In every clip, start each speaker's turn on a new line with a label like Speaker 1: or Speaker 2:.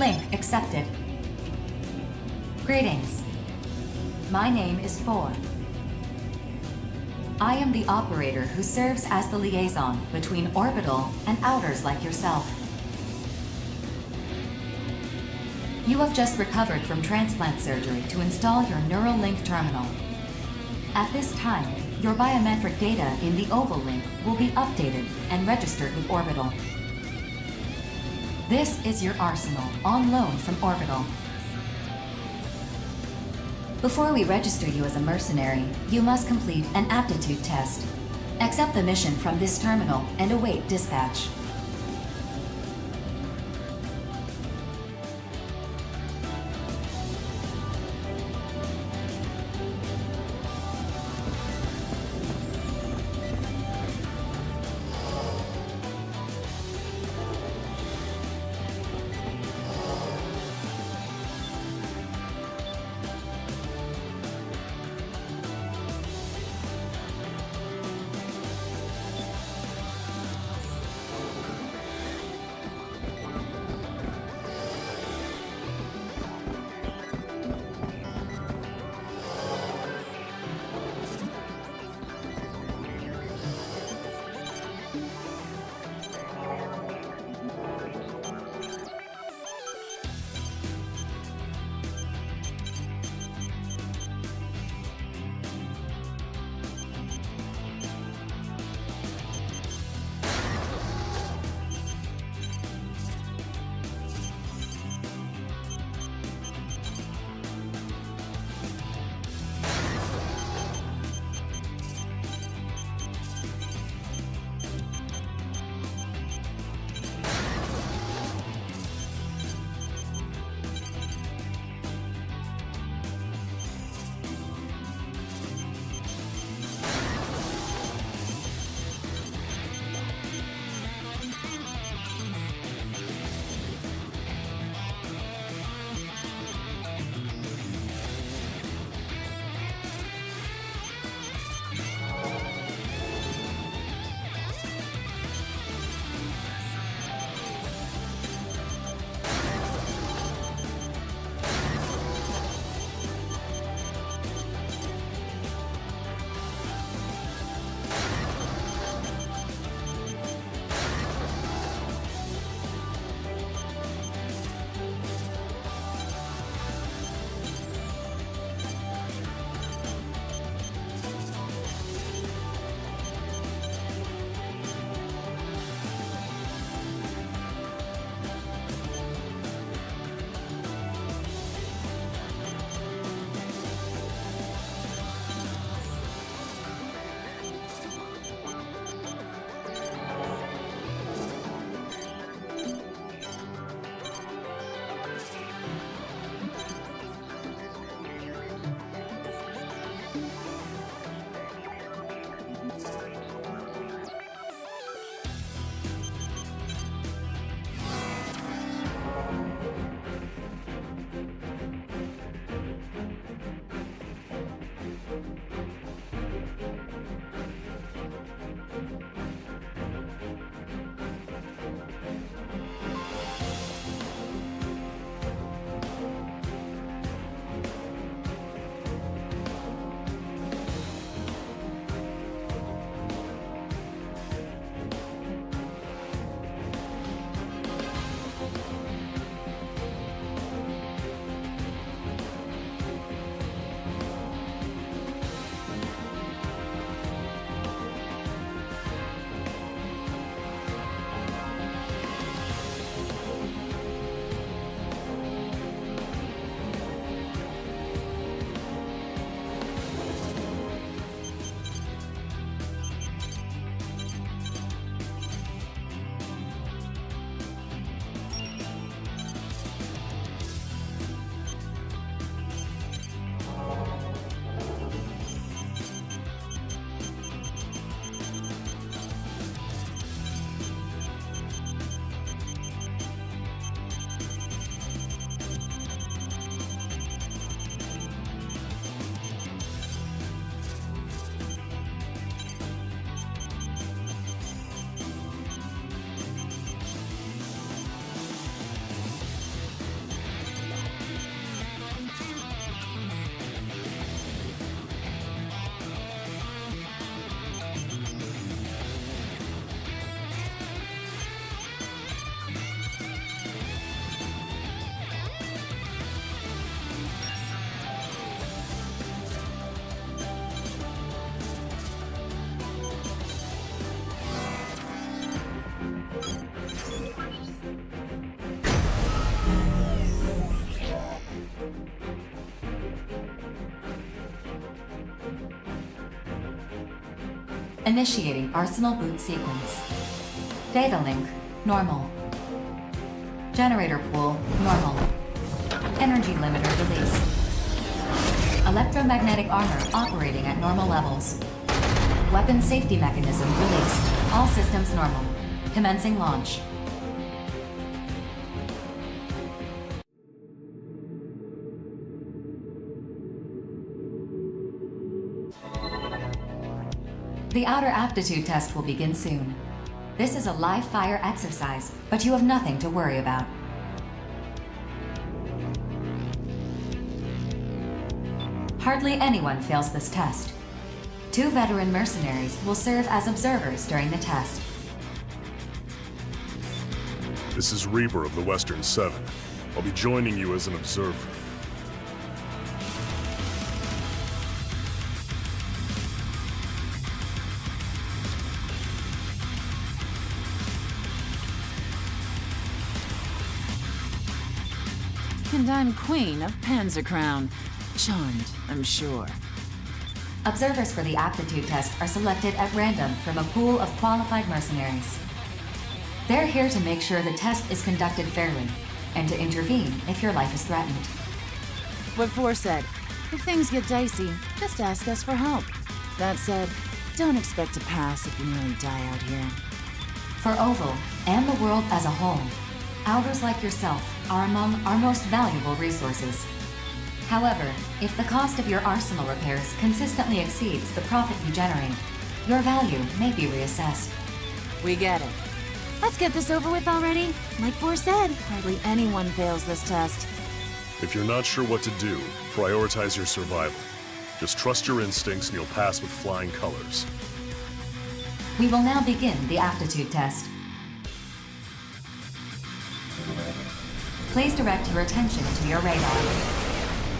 Speaker 1: Link accepted. Greetings. My name is Four. I am the operator who serves as the liaison between orbital and outers like yourself. You have just recovered from transplant surgery to install your Neuralink terminal. At this time, your biometric data in the Oval Link will be updated and registered with Orbital. This is your arsenal on loan from Orbital. Before we register you as a mercenary, you must complete an aptitude test. Accept the mission from this terminal and await dispatch. Initiating Arsenal boot sequence. Data link, normal. Generator pool, normal. Energy limiter released. Electromagnetic armor operating at normal levels. Weapon safety mechanism released. All systems normal. Commencing launch. The outer aptitude test will begin soon. This is a live fire exercise, but you have nothing to worry about. Hardly anyone fails this test. 2 veteran mercenaries will serve as observers during the test.
Speaker 2: This is Reaper of the Western 7. I'll be joining you as an observer.
Speaker 3: And I'm Queen of Panzercrown. Charmed, I'm sure.
Speaker 1: Observers for the aptitude test are selected at random from a pool of qualified mercenaries. They're here to make sure the test is conducted fairly, and to intervene if your life is threatened.
Speaker 3: What Four said, if things get dicey, just ask us for help. That said, don't expect to pass if you nearly die out here.
Speaker 1: For Oval, and the world as a whole, Outers like yourself are among our most valuable resources. However, if the cost of your arsenal repairs consistently exceeds the profit you generate, your value may be reassessed.
Speaker 3: We get it. Let's get this over with already. Like Four said, hardly anyone fails this test.
Speaker 2: If you're not sure what to do, prioritize your survival. Just trust your instincts and you'll pass with flying colors.
Speaker 1: We will now begin the aptitude test. Please direct your attention to your radar.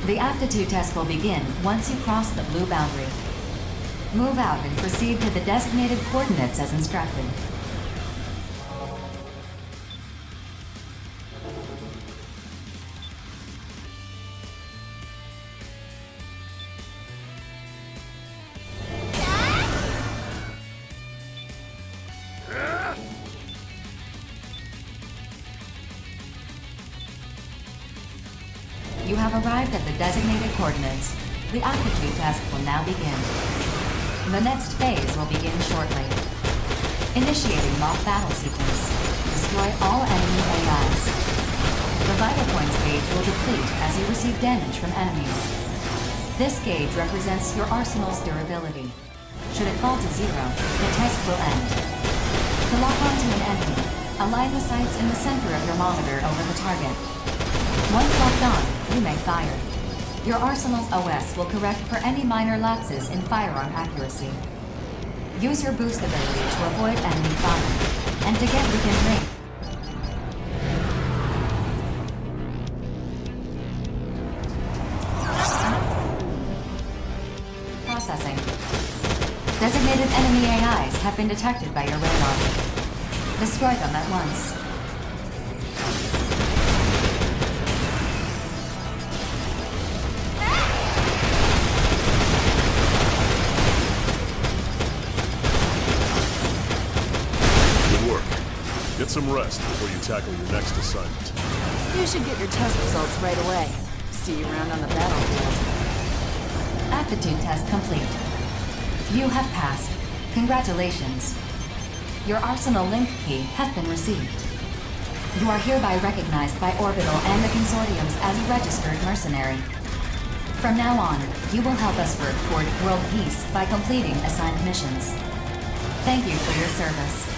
Speaker 1: The aptitude test will begin once you cross the blue boundary. Move out and proceed to the designated coordinates as instructed. You have arrived at the designated coordinates. The aptitude test will now begin. The next phase will begin shortly. Initiating mock battle sequence. Destroy all enemy AIs. The vital points gauge will deplete as you receive damage from enemies. This gauge represents your arsenal's durability. Should it fall to 0, the test will end. To lock onto an enemy, align the sights in the center of your monitor over the target. Once locked on, you may fire. Your arsenal's OS will correct for any minor lapses in firearm accuracy. Use your boost ability to avoid enemy fire, and to get within range. Processing. Designated enemy AIs have been detected by your radar. Destroy them at once.
Speaker 2: Get some rest before you tackle your next assignment.
Speaker 3: You should get your test results right away. See you around on the battlefield.
Speaker 1: Aptitude test complete. You have passed. Congratulations. Your Arsenal link key has been received. You are hereby recognized by Orbital and the consortiums as a registered mercenary. From now on, you will help us work toward world peace by completing assigned missions. Thank you for your service.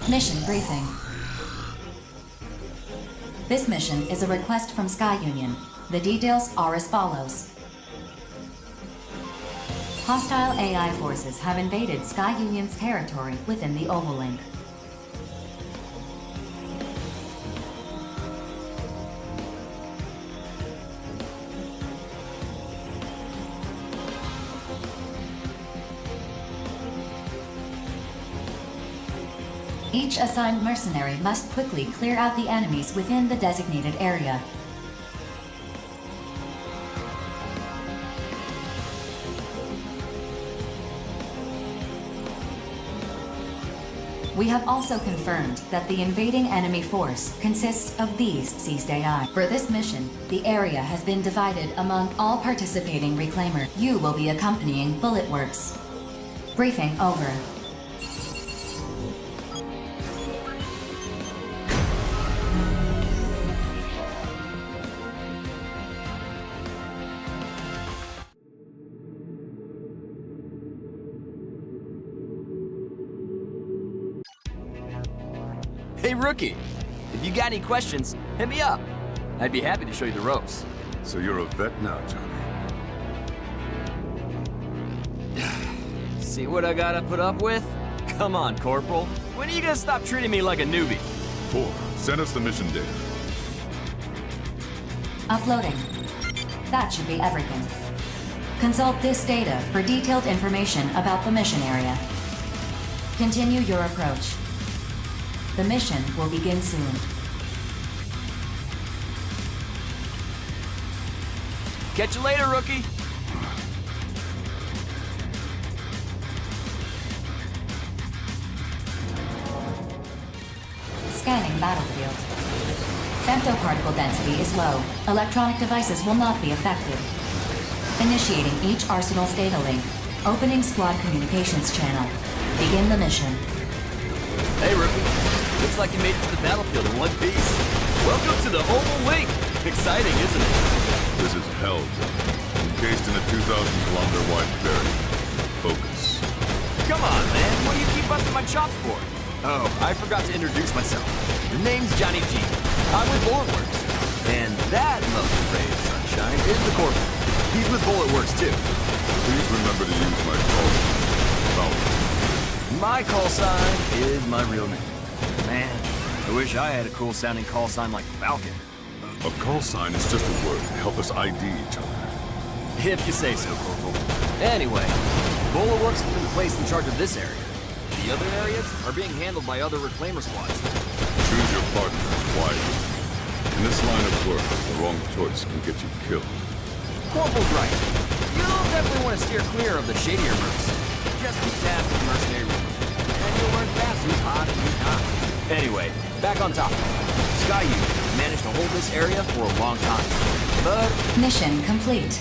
Speaker 1: Mission briefing. This mission is a request from Sky Union. The details are as follows. Hostile AI forces have invaded Sky Union's territory within the Ovalink. Each assigned mercenary must quickly clear out the enemies within the designated area. We have also confirmed that the invading enemy force consists of these seized AI. For this mission, the area has been divided among all participating reclaimers. You will be accompanying Bullet Works. Briefing over.
Speaker 4: Hey, Rookie. If you got any questions, hit me up. I'd be happy to show you the ropes.
Speaker 2: So you're a vet now, Johnny.
Speaker 4: See what I gotta put up with? Come on, Corporal. When are you gonna stop treating me like a newbie?
Speaker 2: 4. Send us the mission data.
Speaker 1: Uploading. That should be everything. Consult this data for detailed information about the mission area. Continue your approach. The mission will begin soon.
Speaker 4: Catch you later, Rookie.
Speaker 1: Scanning battlefield. Femtoparticle density is low. Electronic devices will not be affected. Initiating each Arsenal's data link. Opening squad communications channel. Begin the mission.
Speaker 4: Hey, Rookie. Looks like you made it to the battlefield in one piece. Welcome to the Oval Link. Exciting, isn't it?
Speaker 2: This is hell, encased in a 2,000-kilometer wide barrier. Focus.
Speaker 4: Come on, man. What do you keep busting my chops for? Oh, I forgot to introduce myself. The name's Johnny G. I'm with Bullet Works. And that lovely ray of sunshine is the Corporal. He's with Bullet Works, too.
Speaker 2: Please remember to use my call sign.
Speaker 4: My call sign is my real name. Man, I wish I had a cool-sounding call sign like Falcon.
Speaker 2: A call sign is just a word to help us ID each other.
Speaker 4: If you say so, Corporal. Anyway, Bullet Works has been placed in charge of this area. The other areas are being handled by other Reclaimer squads.
Speaker 2: Choose your partner wisely. In this line of work, the wrong choice can get you killed.
Speaker 4: Corporal's right. You'll definitely want to steer clear of the shadier mercs. Just keep tabs on the mercenary rumors, and you'll learn fast who's hot and who's not. Anyway, back on top. Sky Union managed to hold this area for a long time, but...
Speaker 1: Mission complete.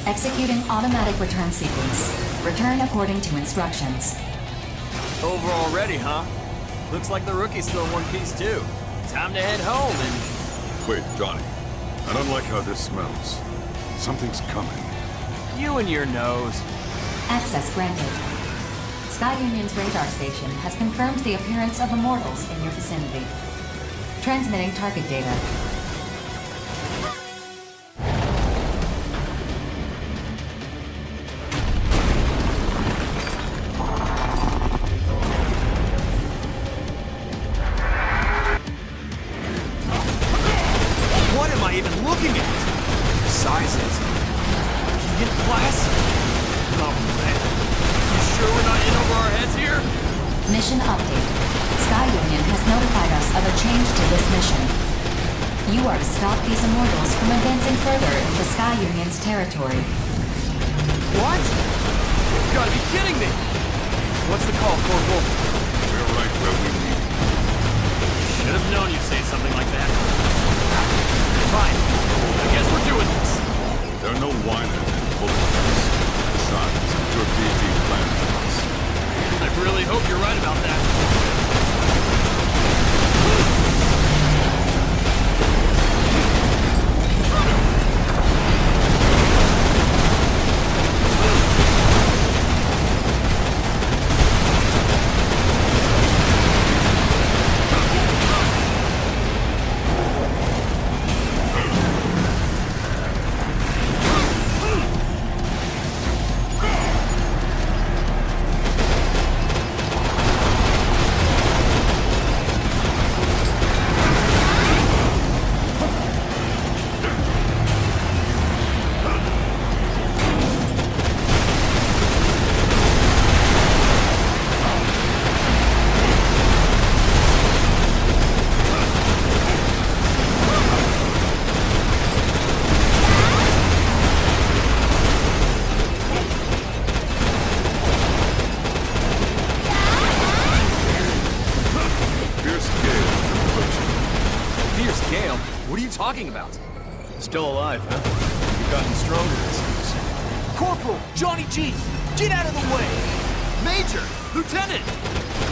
Speaker 1: Executing automatic return sequence. Return according to instructions.
Speaker 4: Over already, huh? Looks like the rookie's still in one piece, too. Time to head home and...
Speaker 2: Wait, Johnny. I don't like how this smells. Something's coming.
Speaker 4: You and your nose.
Speaker 1: Access granted. Sky Union's radar station has confirmed the appearance of immortals in your vicinity. Transmitting target data.
Speaker 4: What am I even looking at? Sizes. In class? Oh, man. You sure we're not in over our heads here?
Speaker 1: Mission update. Sky Union has notified us of a change to this mission. You are to stop these immortals from advancing further into Sky Union's territory.
Speaker 4: What? You gotta be kidding me! What's the call, Corporal?
Speaker 2: We're right where we need you.
Speaker 4: Should have known you'd say something like that. Fine. I guess we're doing this.
Speaker 2: There are no whiners in bullets. Besides, your DG plan for us.
Speaker 4: I really hope you're right about that. talking about?
Speaker 5: Still alive, huh? You've gotten stronger, it seems.
Speaker 4: Corporal! Johnny G! Get out of the way! Major! Lieutenant!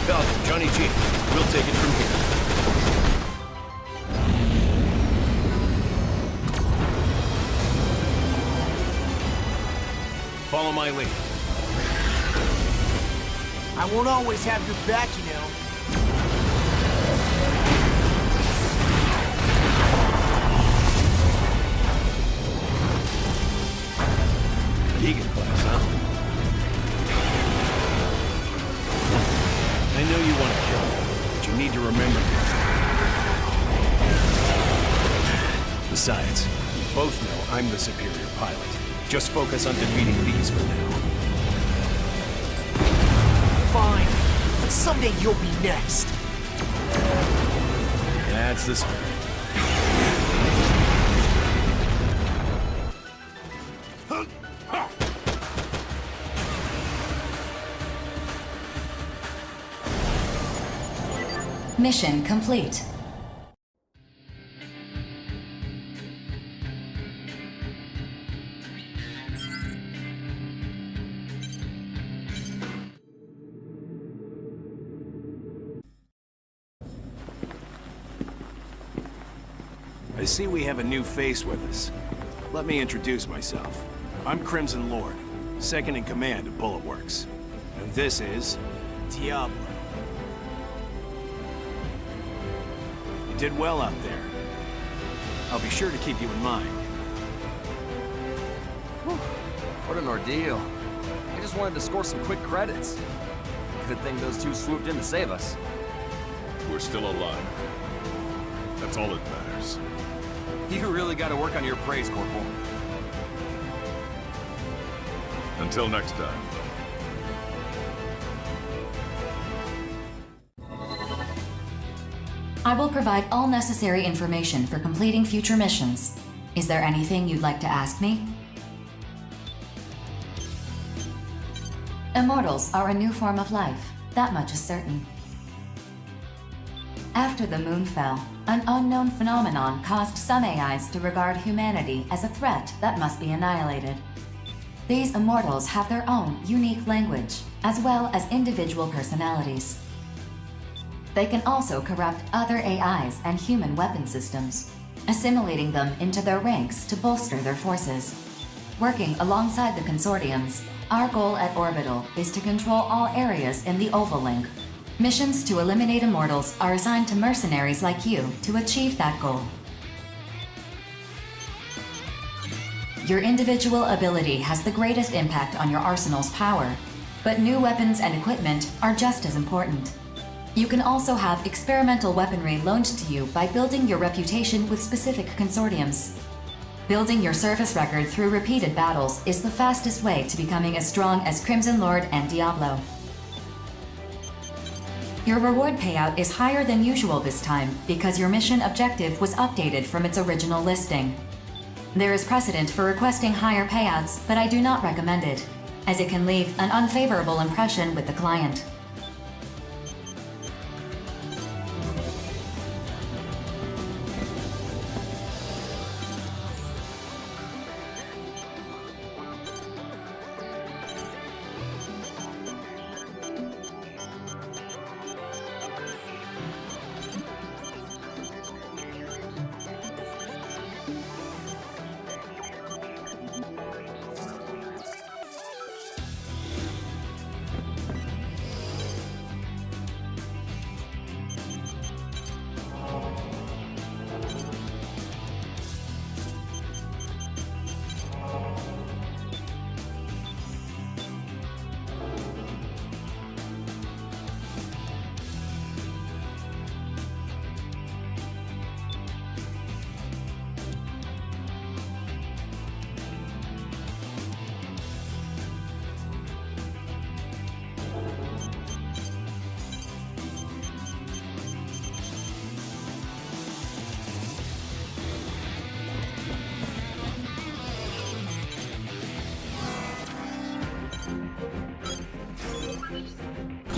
Speaker 5: Falcon, Johnny G. We'll take it from here. Follow my lead.
Speaker 6: I won't always have your back, you know.
Speaker 5: Vegan class, huh? I know you want to kill me, but you need to remember this. Besides, we both know I'm the superior pilot. Just focus on defeating these for now.
Speaker 6: Fine, but someday you'll be next.
Speaker 5: That's the spirit.
Speaker 1: Mission complete.
Speaker 5: I see we have a new face with us. Let me introduce myself. I'm Crimson Lord, second in command of Bullet Works. And this is...
Speaker 6: Diablo.
Speaker 5: You did well out there. I'll be sure to keep you in mind.
Speaker 4: What an ordeal. I just wanted to score some quick credits. Good thing those two swooped in to save us.
Speaker 2: We're still alive. That's all that matters.
Speaker 4: You really gotta work on your praise, Corporal.
Speaker 2: Until next time.
Speaker 1: I will provide all necessary information for completing future missions. Is there anything you'd like to ask me? Immortals are a new form of life, that much is certain. After the moon fell, an unknown phenomenon caused some AIs to regard humanity as a threat that must be annihilated. These immortals have their own unique language, as well as individual personalities. They can also corrupt other AIs and human weapon systems, assimilating them into their ranks to bolster their forces. Working alongside the consortiums, our goal at Orbital is to control all areas in the Oval Link. Missions to eliminate immortals are assigned to mercenaries like you to achieve that goal. Your individual ability has the greatest impact on your arsenal's power, but new weapons and equipment are just as important. You can also have experimental weaponry loaned to you by building your reputation with specific consortiums. Building your service record through repeated battles is the fastest way to becoming as strong as Crimson Lord and Diablo. Your reward payout is higher than usual this time because your mission objective was updated from its original listing. There is precedent for requesting higher payouts, but I do not recommend it, as it can leave an unfavorable impression with the client.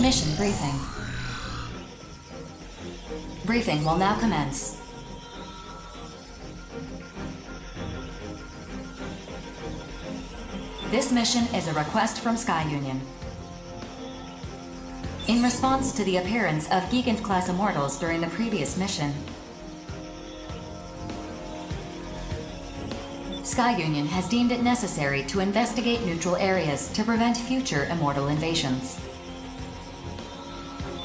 Speaker 1: Mission briefing. Briefing will now commence. This mission is a request from Sky Union. In response to the appearance of Gigant-class immortals during the previous mission, Sky Union has deemed it necessary to investigate neutral areas to prevent future immortal invasions.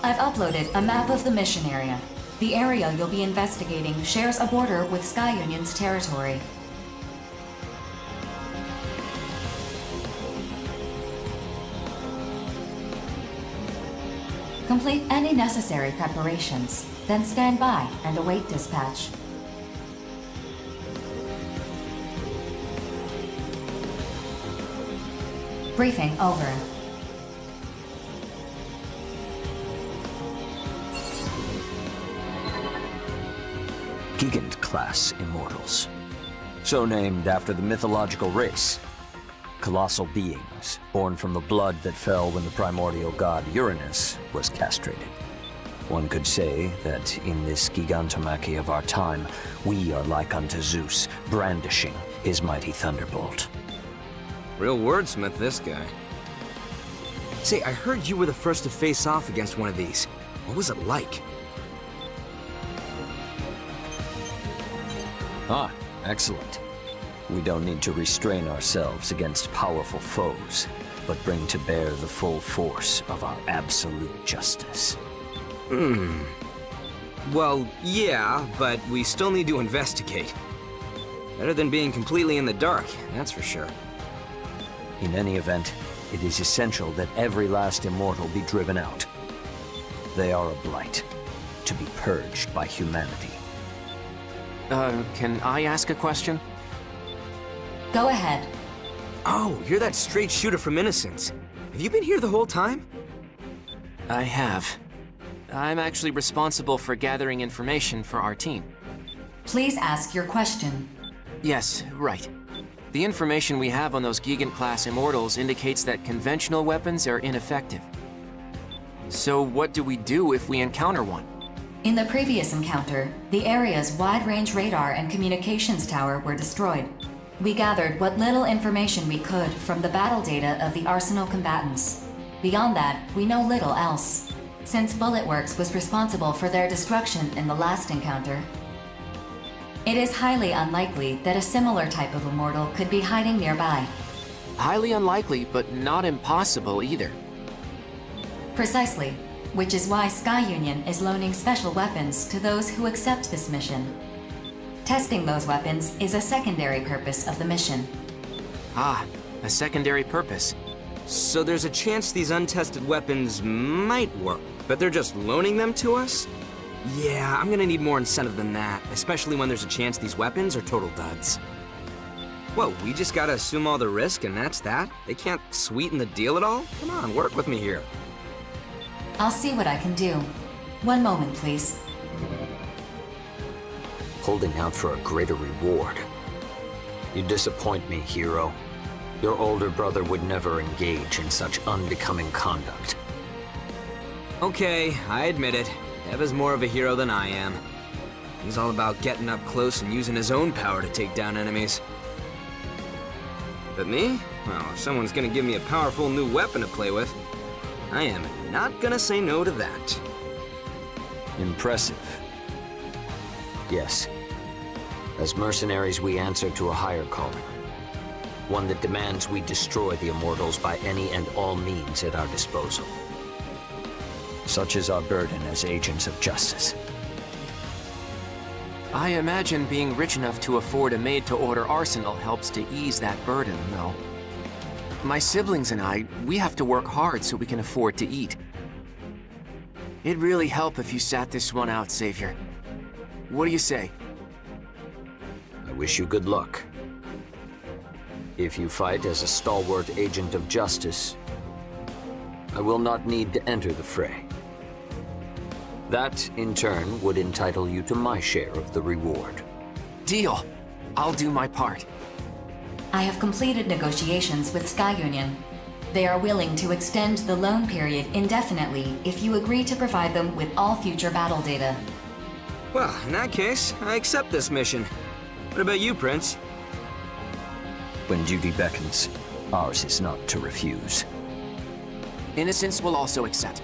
Speaker 1: I've uploaded a map of the mission area. The area you'll be investigating shares a border with Sky Union's territory. Complete any necessary preparations, then stand by and await dispatch. Briefing over.
Speaker 4: Gigant-class immortals. So named after the mythological race. Colossal beings, born from the blood that fell when the primordial god Uranus was castrated. One could say that in this gigantomachy of our time, we are like unto Zeus, brandishing his mighty thunderbolt.
Speaker 7: Real wordsmith, this guy. Say, I heard you were the first to face off against one of these. What was it like?
Speaker 4: Ah, excellent. We don't need to restrain ourselves against powerful foes, but bring to bear the full force of our absolute justice.
Speaker 7: Well, yeah, but we still need to investigate. Better than being completely in the dark, that's for sure.
Speaker 4: In any event, it is essential that every last immortal be driven out. They are a blight, to be purged by humanity.
Speaker 6: Can I ask a question?
Speaker 1: Go ahead.
Speaker 7: Oh, you're that straight shooter from Innocence. Have you been here the whole time?
Speaker 6: I have. I'm actually responsible for gathering information for our team.
Speaker 1: Please ask your question.
Speaker 6: Yes, right. The information we have on those Gigant-class immortals indicates that conventional weapons are ineffective. So what do we do if we encounter one?
Speaker 1: In the previous encounter, the area's wide-range radar and communications tower were destroyed. We gathered what little information we could from the battle data of the Arsenal combatants. Beyond that, we know little else, since Bulletworks was responsible for their destruction in the last encounter. It is highly unlikely that a similar type of immortal could be hiding nearby.
Speaker 6: Highly unlikely, but not impossible either.
Speaker 1: Precisely, which is why Sky Union is loaning special weapons to those who accept this mission. Testing those weapons is a secondary purpose of the mission.
Speaker 6: Ah, a secondary purpose.
Speaker 7: So there's a chance these untested weapons might work, but they're just loaning them to us? Yeah, I'm gonna need more incentive than that, especially when there's a chance these weapons are total duds. Whoa, we just gotta assume all the risk and that's that? They can't sweeten the deal at all? Come on, work with me here.
Speaker 1: I'll see what I can do. One moment, please.
Speaker 4: Holding out for a greater reward. You disappoint me, hero. Your older brother would never engage in such unbecoming conduct.
Speaker 7: Okay, I admit it. Dev is more of a hero than I am. He's all about getting up close and using his own power to take down enemies. But me? Well, if someone's gonna give me a powerful new weapon to play with, I am not gonna say no to that.
Speaker 4: Impressive. Yes. As mercenaries, we answer to a higher calling. One that demands we destroy the immortals by any and all means at our disposal. Such is our burden as agents of justice.
Speaker 6: I imagine being rich enough to afford a made-to-order arsenal helps to ease that burden, though. My siblings and I, we have to work hard so we can afford to eat. It'd really help if you sat this one out, Savior. What do you say?
Speaker 4: I wish you good luck. If you fight as a stalwart agent of justice, I will not need to enter the fray. That, in turn, would entitle you to my share of the reward.
Speaker 6: Deal. I'll do my part.
Speaker 1: I have completed negotiations with Sky Union. They are willing to extend the loan period indefinitely if you agree to provide them with all future battle data.
Speaker 7: Well, in that case, I accept this mission. What about you, Prince?
Speaker 4: When duty beckons, Ours is not to refuse.
Speaker 6: Innocence will also accept.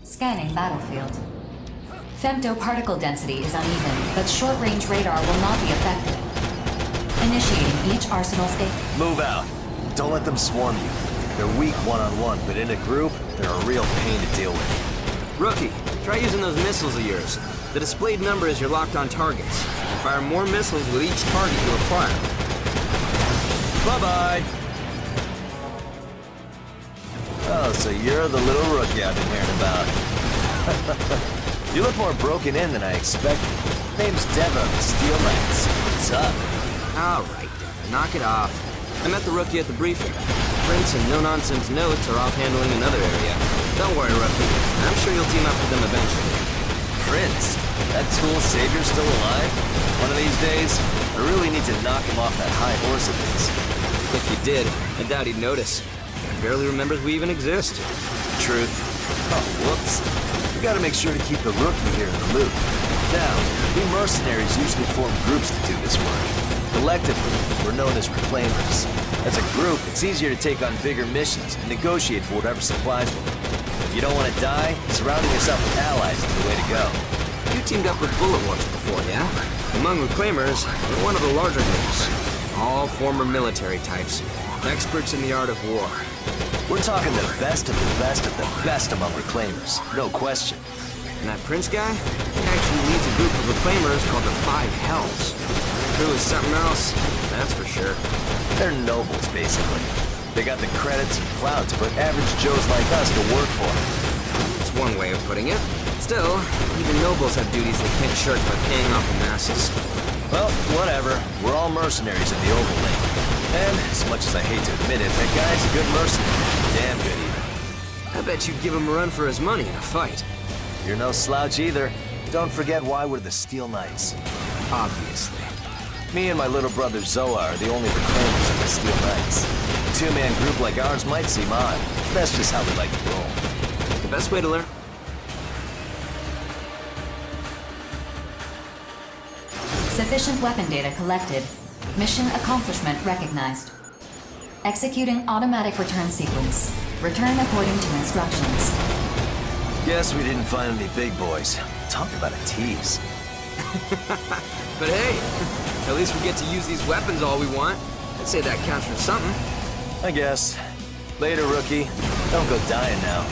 Speaker 1: Scanning battlefield. Femto-particle density is uneven, but short-range radar will not be affected. Initiating each arsenal state.
Speaker 8: Move out. Don't let them swarm you. They're weak one-on-one, but in a group, they're a real pain to deal with.
Speaker 7: Rookie, try using those missiles of yours. The displayed number is your locked-on targets. You fire more missiles with each target you acquire.
Speaker 8: Bye-bye! Oh, so you're the little rookie I've been hearing about. You look more broken in than I expected. Name's Deva of the Steel Knights. What's up?
Speaker 7: All right, Devin, knock it off. I met the rookie at the briefing. Prince and no-nonsense notes are off handling another area. Don't worry, rookie. I'm sure you'll team up with them eventually.
Speaker 8: Prince? That tool savior's still alive? One of these days, I really need to knock him off that high horse of his.
Speaker 7: If you did, I doubt he'd notice. He barely remembers we even exist.
Speaker 8: Truth. Oh, whoops. We gotta make sure to keep the rookie here in the loop. Now, we mercenaries usually form groups to do this work. Collectively, we're known as reclaimers. As a group, it's easier to take on bigger missions and negotiate for whatever supplies we need. If you don't want to die, surrounding yourself with allies is the way to go.
Speaker 7: You teamed up with Bullet Wars before, yeah? Among reclaimers, we're one of the larger groups. All former military types. Experts in the art of war.
Speaker 8: We're talking the best of the best of the best among reclaimers. No question.
Speaker 7: And that Prince guy? He actually leads a group of reclaimers called the Five Hells. Crew is something else, that's for sure.
Speaker 8: They're nobles, basically. They got the credits and clout to put average Joes like us to work for them.
Speaker 7: That's one way of putting it. Still, even nobles have duties they can't shirk by paying off the masses.
Speaker 8: Well, whatever. We're all mercenaries in the Overlink. And, as much as I hate to admit it, that guy's a good mercenary. Damn good, even.
Speaker 7: I bet you'd give him a run for his money in a fight.
Speaker 8: You're no slouch either. Don't forget why we're the Steel Knights.
Speaker 7: Obviously.
Speaker 8: Me and my little brother Zoa are the only reclaimers of the Steel Knights. A two-man group like ours might seem odd. That's just how we like to roll.
Speaker 7: The best way to learn.
Speaker 1: Sufficient weapon data collected. Mission accomplishment recognized. Executing automatic return sequence. Return according to instructions.
Speaker 8: Guess we didn't find any big boys. Talk about a tease.
Speaker 7: But hey, at least we get to use these weapons all we want. I'd say that counts for something.
Speaker 8: I guess. Later, rookie. Don't go dying now.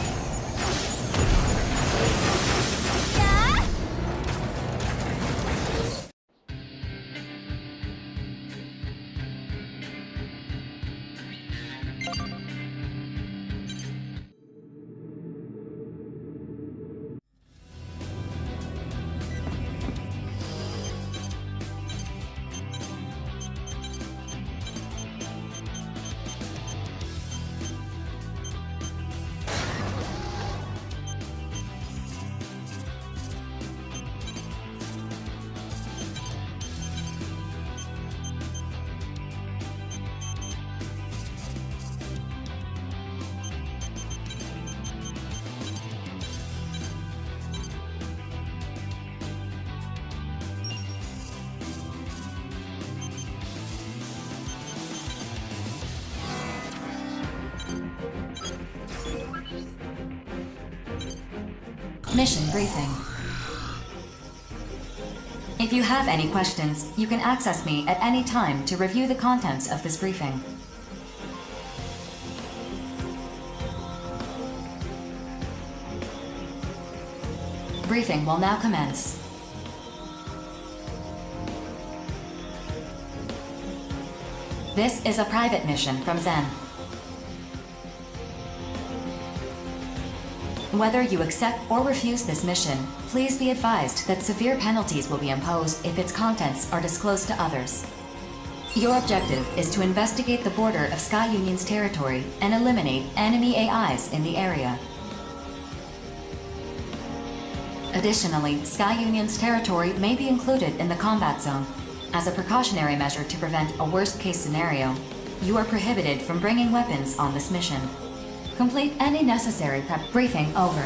Speaker 1: Mission briefing. If you have any questions, you can access me at any time to review the contents of this briefing. Briefing will now commence. This is a private mission from Zen. Whether you accept or refuse this mission, please be advised that severe penalties will be imposed if its contents are disclosed to others. Your objective is to investigate the border of Sky Union's territory and eliminate enemy AIs in the area. Additionally, Sky Union's territory may be included in the combat zone. As a precautionary measure to prevent a worst-case scenario, you are prohibited from bringing weapons on this mission. Complete any necessary prep. Briefing over.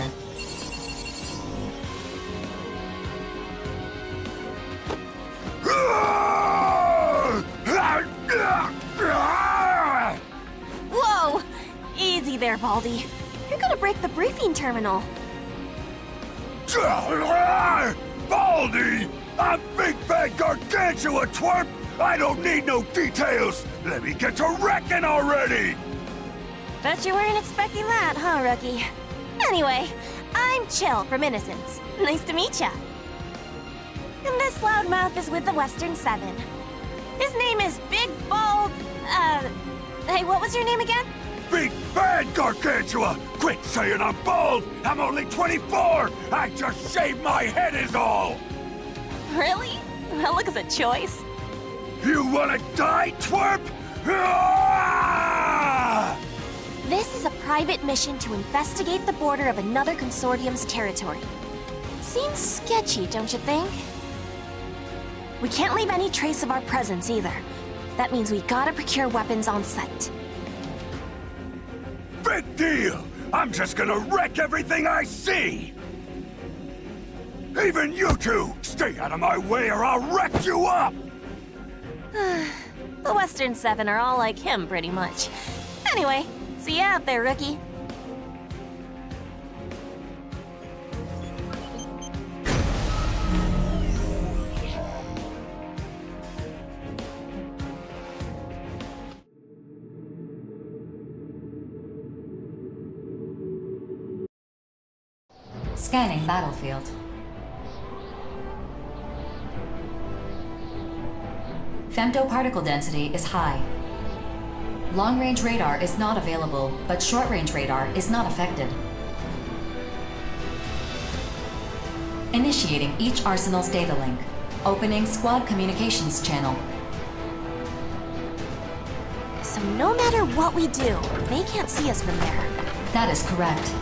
Speaker 9: Whoa! Easy there, Baldy. You're gonna break the briefing terminal.
Speaker 10: Baldy! I'm Big Fat Gargantua, twerp! I don't need no details! Let me get to wrecking already!
Speaker 9: Bet you weren't expecting that, huh, rookie? Anyway, I'm Chill from Innocence. Nice to meet ya. And this loudmouth is with the Western Seven. His name is Big Bald... Hey, what was your name again?
Speaker 10: Big Bad Gargantua! Quit saying I'm bald! I'm only 24! I just shaved my head is all!
Speaker 9: Really? That looks a choice.
Speaker 10: You wanna die, twerp? Ah!
Speaker 9: This is a private mission to investigate the border of another consortium's territory. Seems sketchy, don't you think? We can't leave any trace of our presence either. That means we gotta procure weapons on site.
Speaker 10: Big deal! I'm just gonna wreck everything I see! Even you two! Stay out of my way or I'll wreck you up!
Speaker 9: The Western Seven are all like him, pretty much. Anyway, see ya out there, rookie.
Speaker 1: Scanning battlefield. Femtoparticle density is high. Long-range radar is not available, but short-range radar is not affected. Initiating each arsenal's data link. Opening squad communications channel.
Speaker 9: So no matter what we do, they can't see us from there.
Speaker 1: That is correct.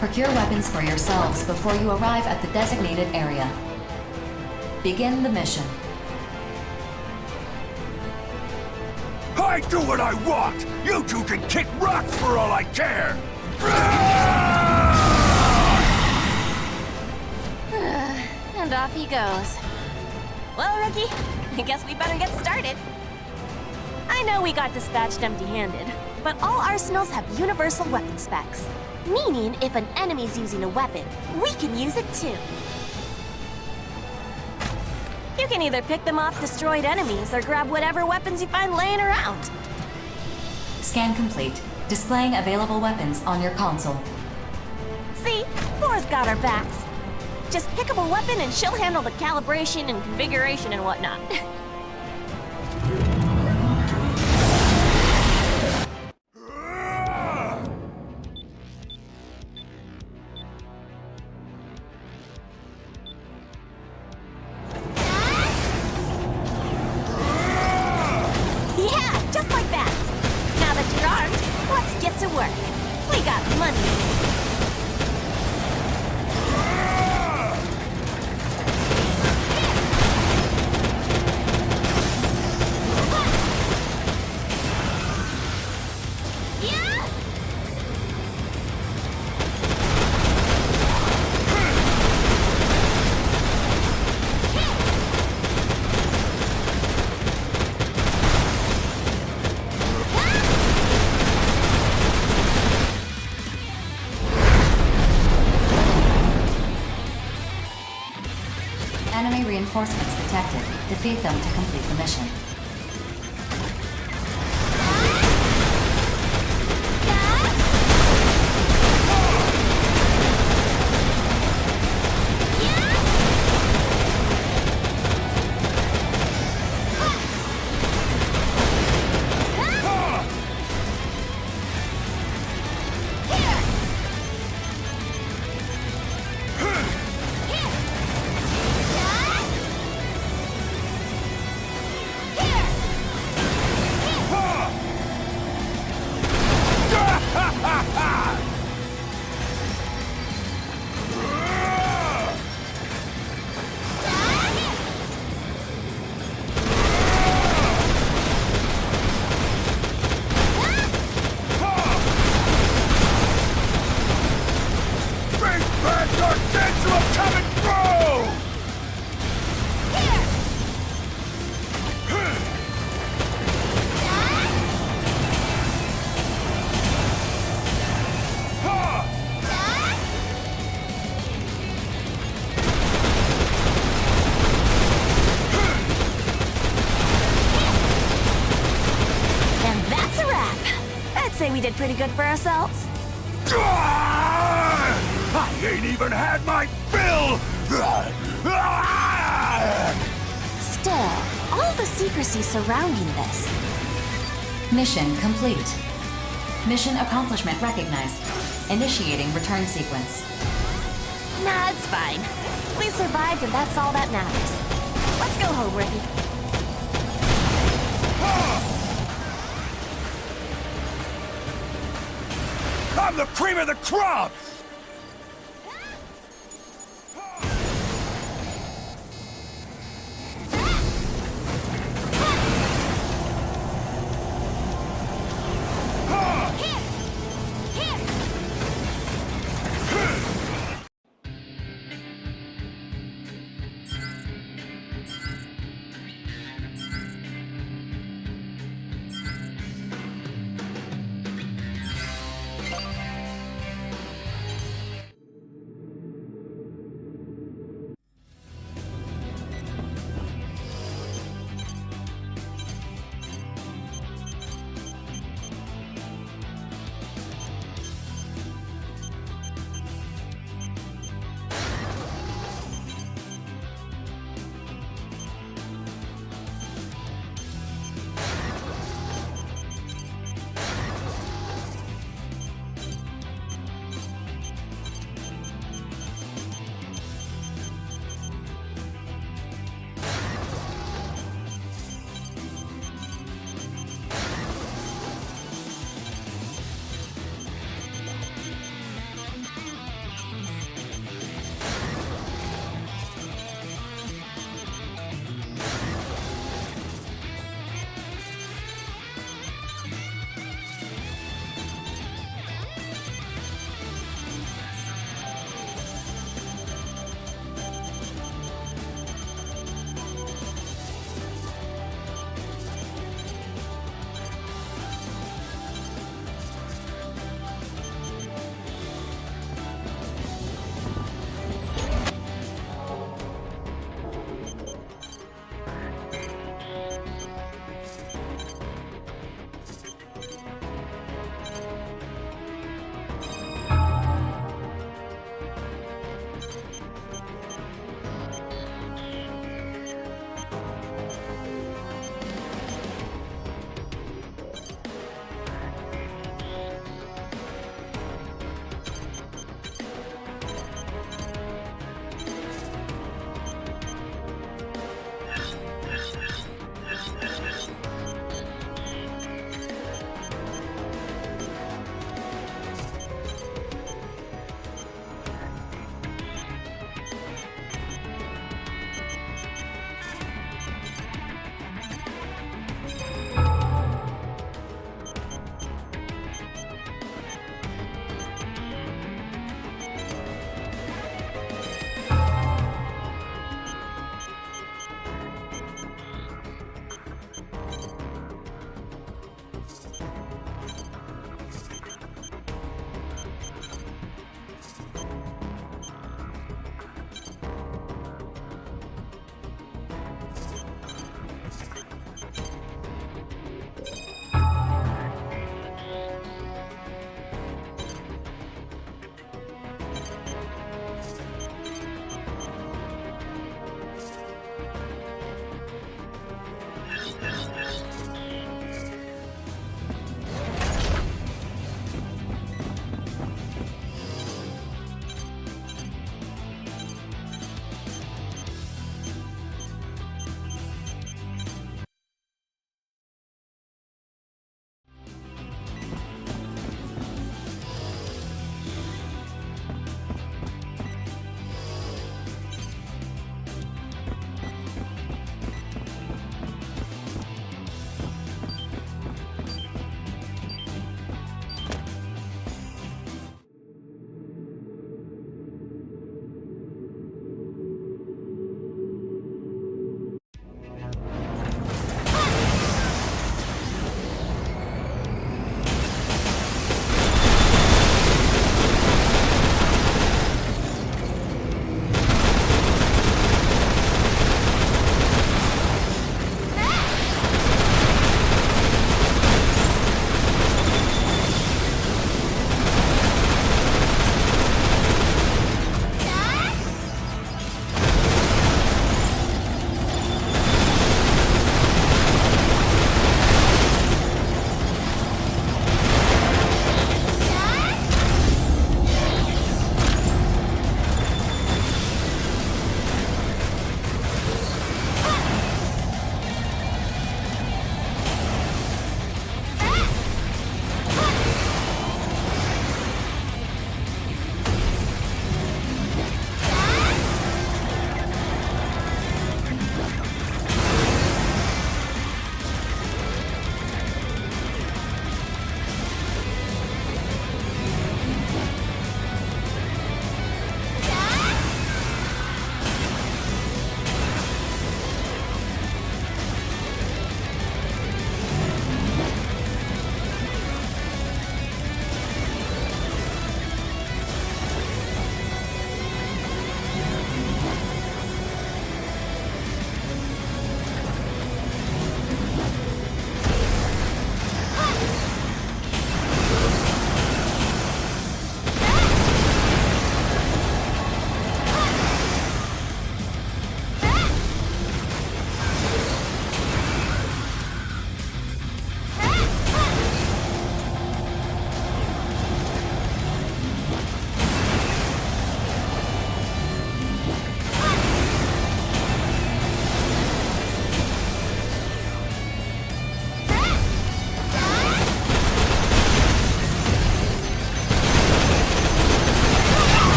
Speaker 1: Procure weapons for yourselves before you arrive at the designated area. Begin the mission.
Speaker 10: I do what I want! You two can kick rocks for all I care!
Speaker 9: And off he goes. Well, rookie, I guess we better get started. I know we got dispatched empty-handed, but all arsenals have universal weapon specs. Meaning, if an enemy's using a weapon, we can use it too. You can either pick them off destroyed enemies or grab whatever weapons you find laying around.
Speaker 1: Scan complete. Displaying available weapons on your console.
Speaker 9: See? Thor's got our backs. Just pick up a weapon and she'll handle the calibration and configuration and whatnot. Yeah, just like that. Now that you're armed, let's get to work. We got money.
Speaker 1: Enemy reinforcements detected. Defeat them to complete the mission.
Speaker 9: Here! we did pretty good for ourselves.
Speaker 10: I ain't even had my fill!
Speaker 9: Still, all the secrecy surrounding this.
Speaker 1: Mission complete. Mission accomplishment recognized. Initiating return sequence.
Speaker 9: Nah, it's fine. We survived and that's all that matters. Let's go home, Ricky.
Speaker 10: I'm the cream of the crop!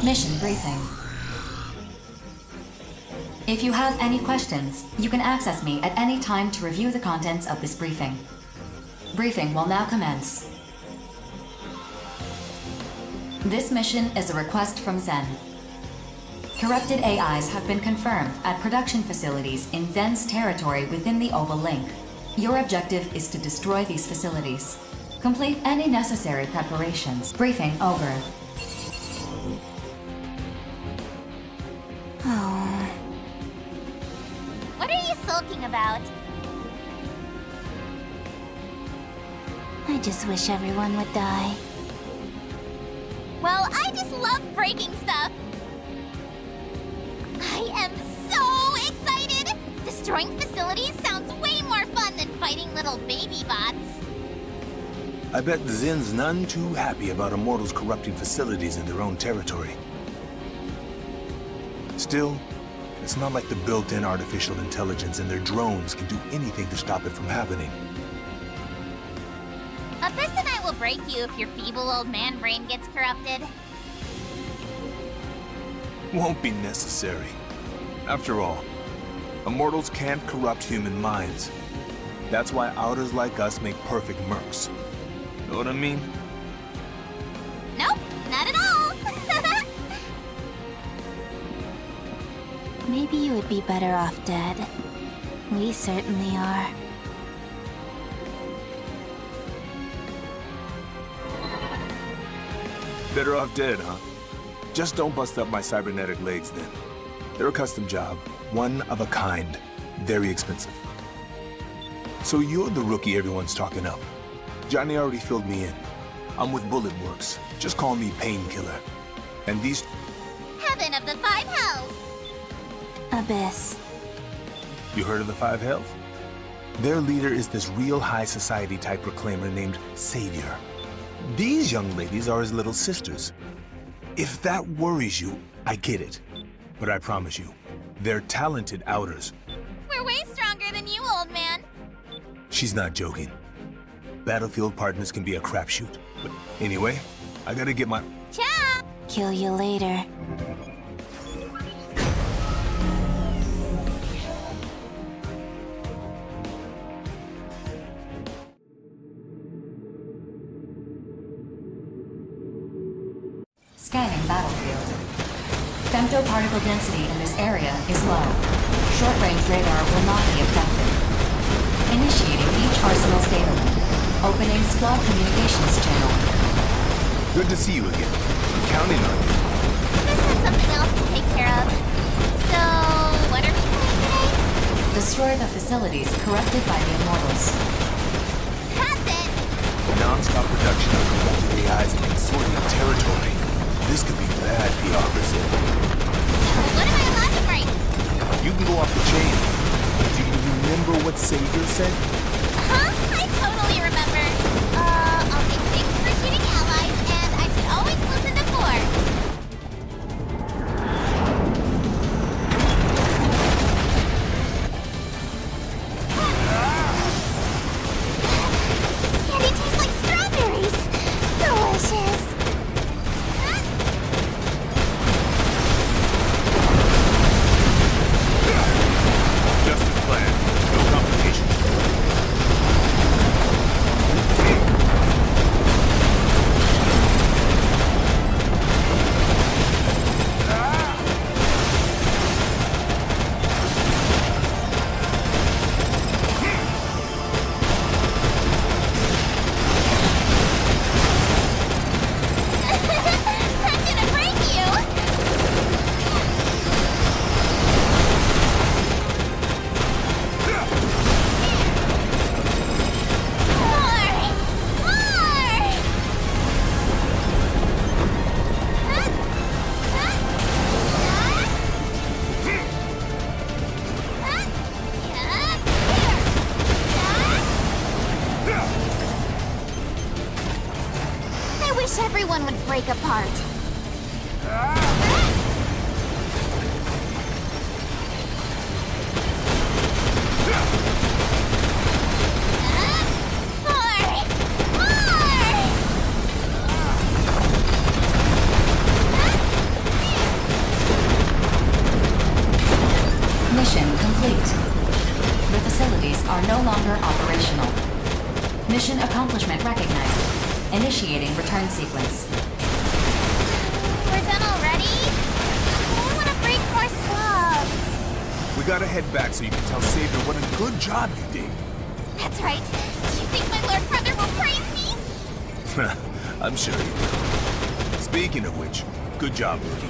Speaker 1: Mission briefing. If you have any questions, you can access me at any time to review the contents of this briefing. Briefing will now commence. This mission is a request from Zen. Corrupted AIs have been confirmed at production facilities in Zen's territory within the Oval Link. Your objective is to destroy these facilities. Complete any necessary preparations. Briefing over.
Speaker 9: Oh. What are you sulking about? I just wish everyone would die. Well, I just love breaking stuff. I am so excited! Destroying facilities sounds way more fun than fighting little baby bots.
Speaker 10: I bet the Zen's none too happy about Immortals corrupting facilities in their own territory. Still, it's not like the built-in artificial intelligence and their drones can do anything to stop it from happening.
Speaker 9: Abyss and I will break you if your feeble old man brain gets corrupted.
Speaker 10: Won't be necessary. After all, Immortals can't corrupt human minds. That's why outers like us make perfect mercs. Know what I mean?
Speaker 9: Nope, not at all! Maybe you would be better off dead. We certainly are.
Speaker 10: Better off dead, huh? Just don't bust up my cybernetic legs then. They're a custom job, one of a kind, very expensive. So you're the rookie everyone's talking up. Johnny already filled me in. I'm with Bullet Works. Just call me Painkiller. And these...
Speaker 9: Heaven of the Five Hells! Abyss.
Speaker 10: You heard of the Five Hells? Their leader is this real high society type proclaimer named Savior. These young ladies are his little sisters. If that worries you, I get it. But I promise you, they're talented outers.
Speaker 9: We're way stronger than you, old man.
Speaker 10: She's not joking. Battlefield partners can be a crapshoot. But anyway, I gotta get my...
Speaker 9: Ciao! Kill you later.
Speaker 1: Scanning battlefield. Femtoparticle density in this area is low. Short-range radar will not be affected. Initiating each arsenal's data link. Opening squad communications channel.
Speaker 10: Good to see you again. I'm counting on you.
Speaker 9: This had something else to take care of. So, what are we doing today?
Speaker 1: Destroy the facilities corrupted by the Immortals.
Speaker 9: That's it!
Speaker 10: Non-stop production of corrupted AIs in consortium territory. This could be bad PR, Brazil.
Speaker 9: What am I allowed to break?
Speaker 10: You can go off the chain. Do you remember what Savior said?
Speaker 9: Huh? I totally remember. I'll take things for shooting allies, and I should always listen to 4. Candy tastes like strawberries. Delicious.
Speaker 10: Just as planned. No complications.
Speaker 9: I'm gonna break you! More! More! I wish everyone would break apart. More! More!
Speaker 1: facilities are no longer operational. Mission accomplishment recognized. Initiating return sequence.
Speaker 9: We're done already? I want to break more slug.
Speaker 10: We gotta head back so you can tell Savior what a good job you did.
Speaker 9: That's right. Do you think my Lord Brother will praise me?
Speaker 10: I'm sure you will. Speaking of which, good job, Rookie.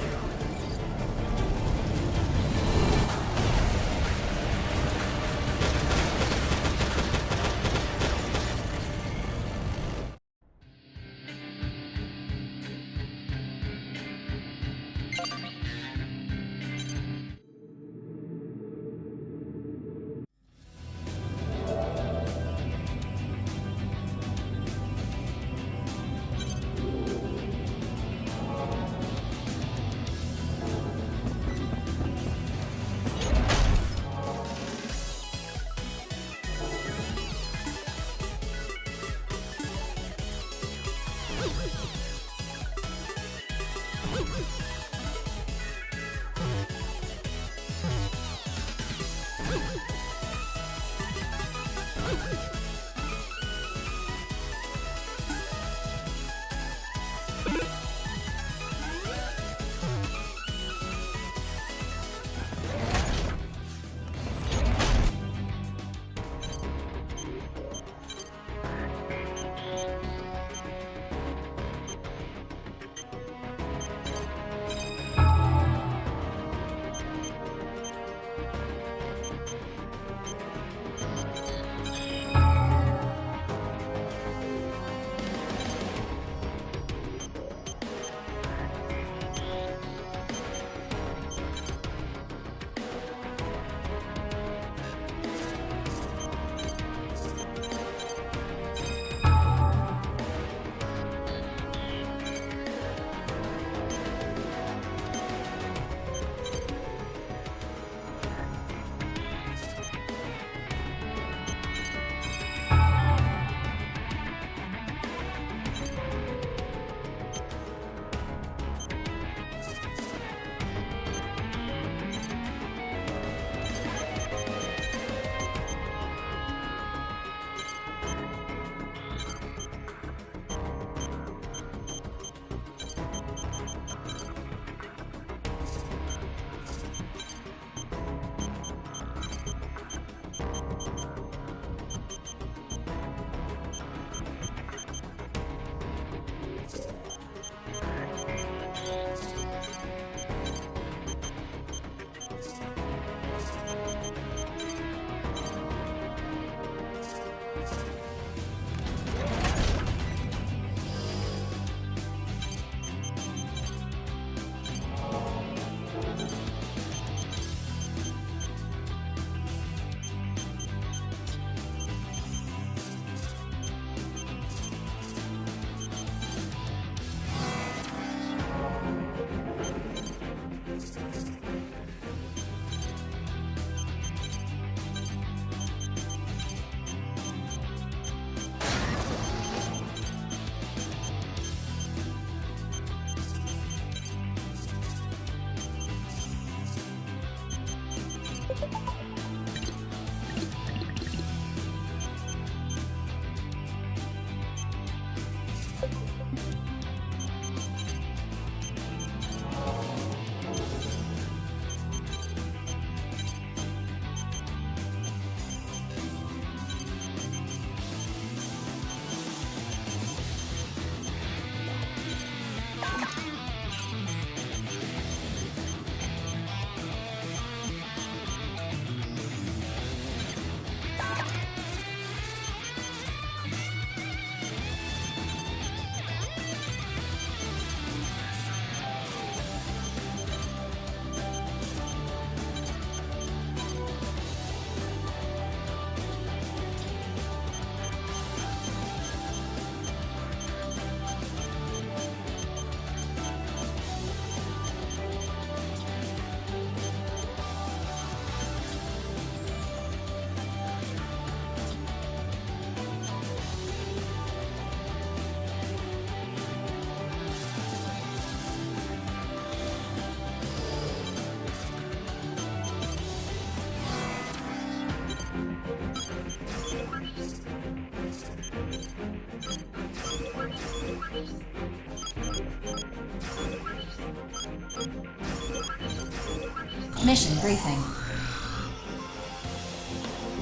Speaker 1: Mission briefing.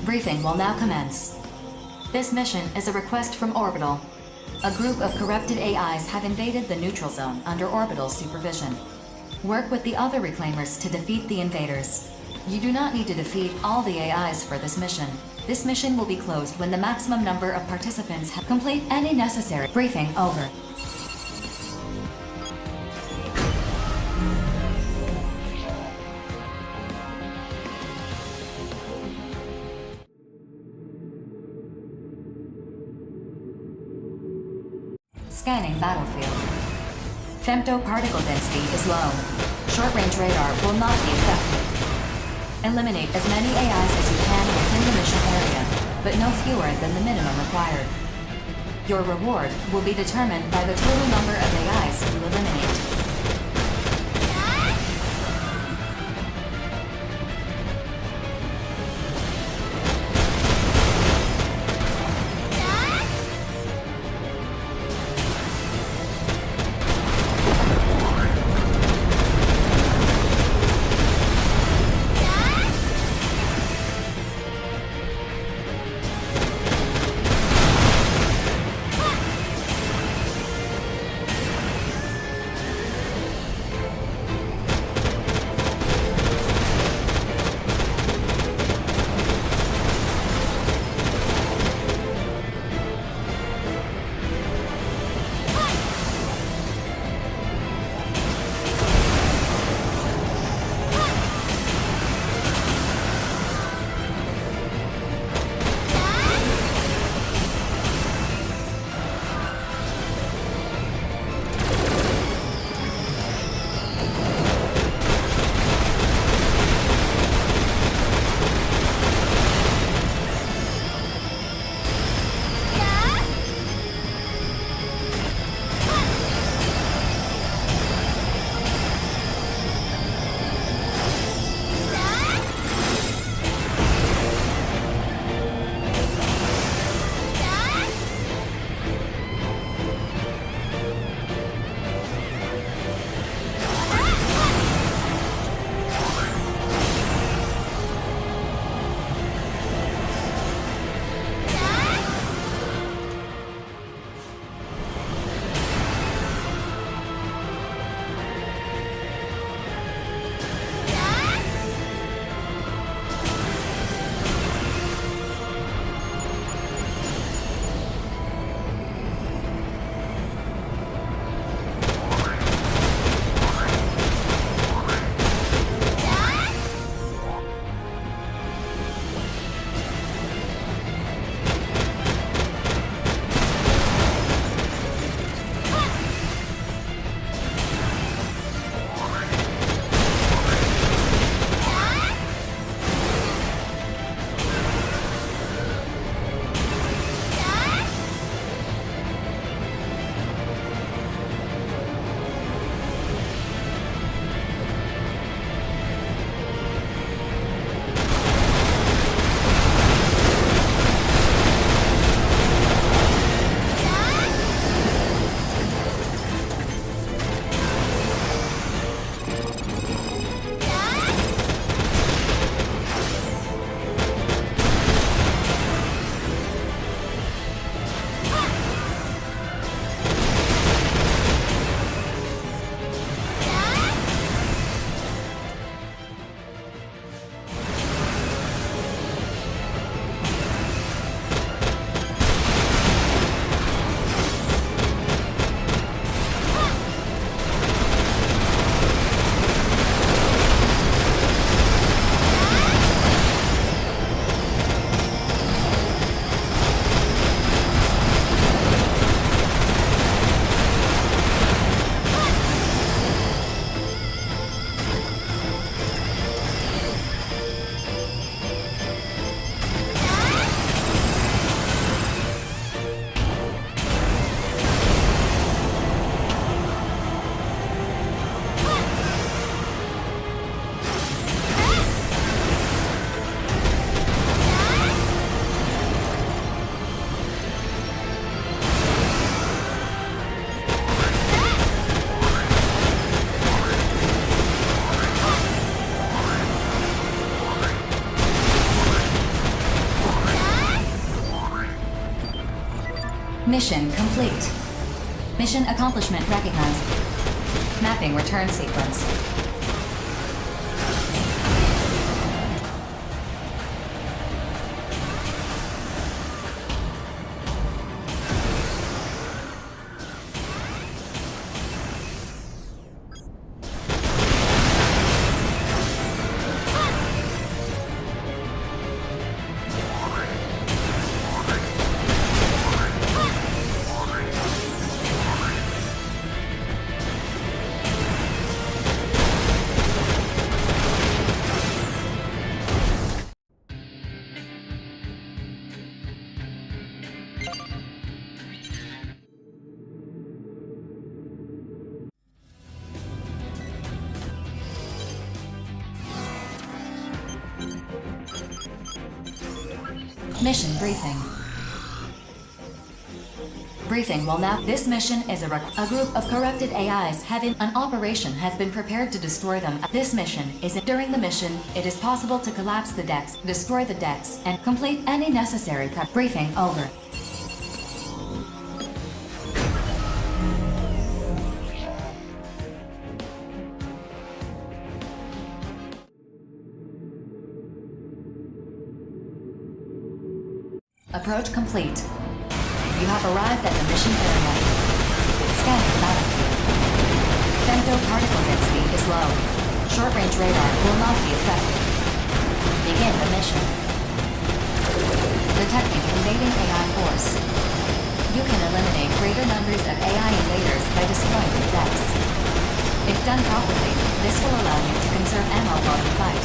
Speaker 1: Briefing will now commence. This mission is a request from Orbital. A group of corrupted AIs have invaded the neutral zone under Orbital supervision. Work with the other reclaimers to defeat the invaders. You do not need to defeat all the AIs for this mission. This mission will be closed when the maximum number of participants have complete any necessary. Briefing over. Scanning battlefield. Femto particle density is low. Short-range radar will not be effective. Eliminate as many AIs as you can within the mission area, but no fewer than the minimum required. Your reward will be determined by the total number of AIs you eliminate. Mission complete. Mission accomplishment recognized. Mapping return sequence. Mission briefing. Briefing will now. This mission is a group of corrupted AIs having an operation has been prepared to destroy them. This mission is during the mission, it is possible to collapse the decks, destroy the decks, and complete any necessary prep. Briefing over. Approach complete. You have arrived at the mission area. Scanning battlefield. Femto particle density is low. Short-range radar will not be affected. Begin the mission. Detecting invading AI force. You can eliminate greater numbers of AI invaders by destroying the decks. If done properly, this will allow you to conserve ammo while you fight.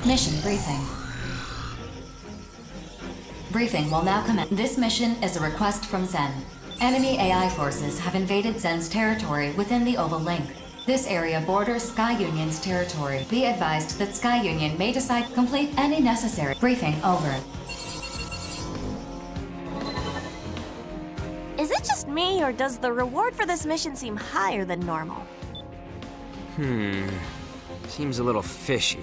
Speaker 1: Mission briefing. Briefing will now commence. This mission is a request from Zen. Enemy AI forces have invaded Zen's territory within the Oval Link. This area borders Sky Union's territory. Be advised that Sky Union may decide to complete any necessary. Briefing over.
Speaker 9: Is it just me, or does the reward for this mission seem higher than normal?
Speaker 7: Seems a little fishy.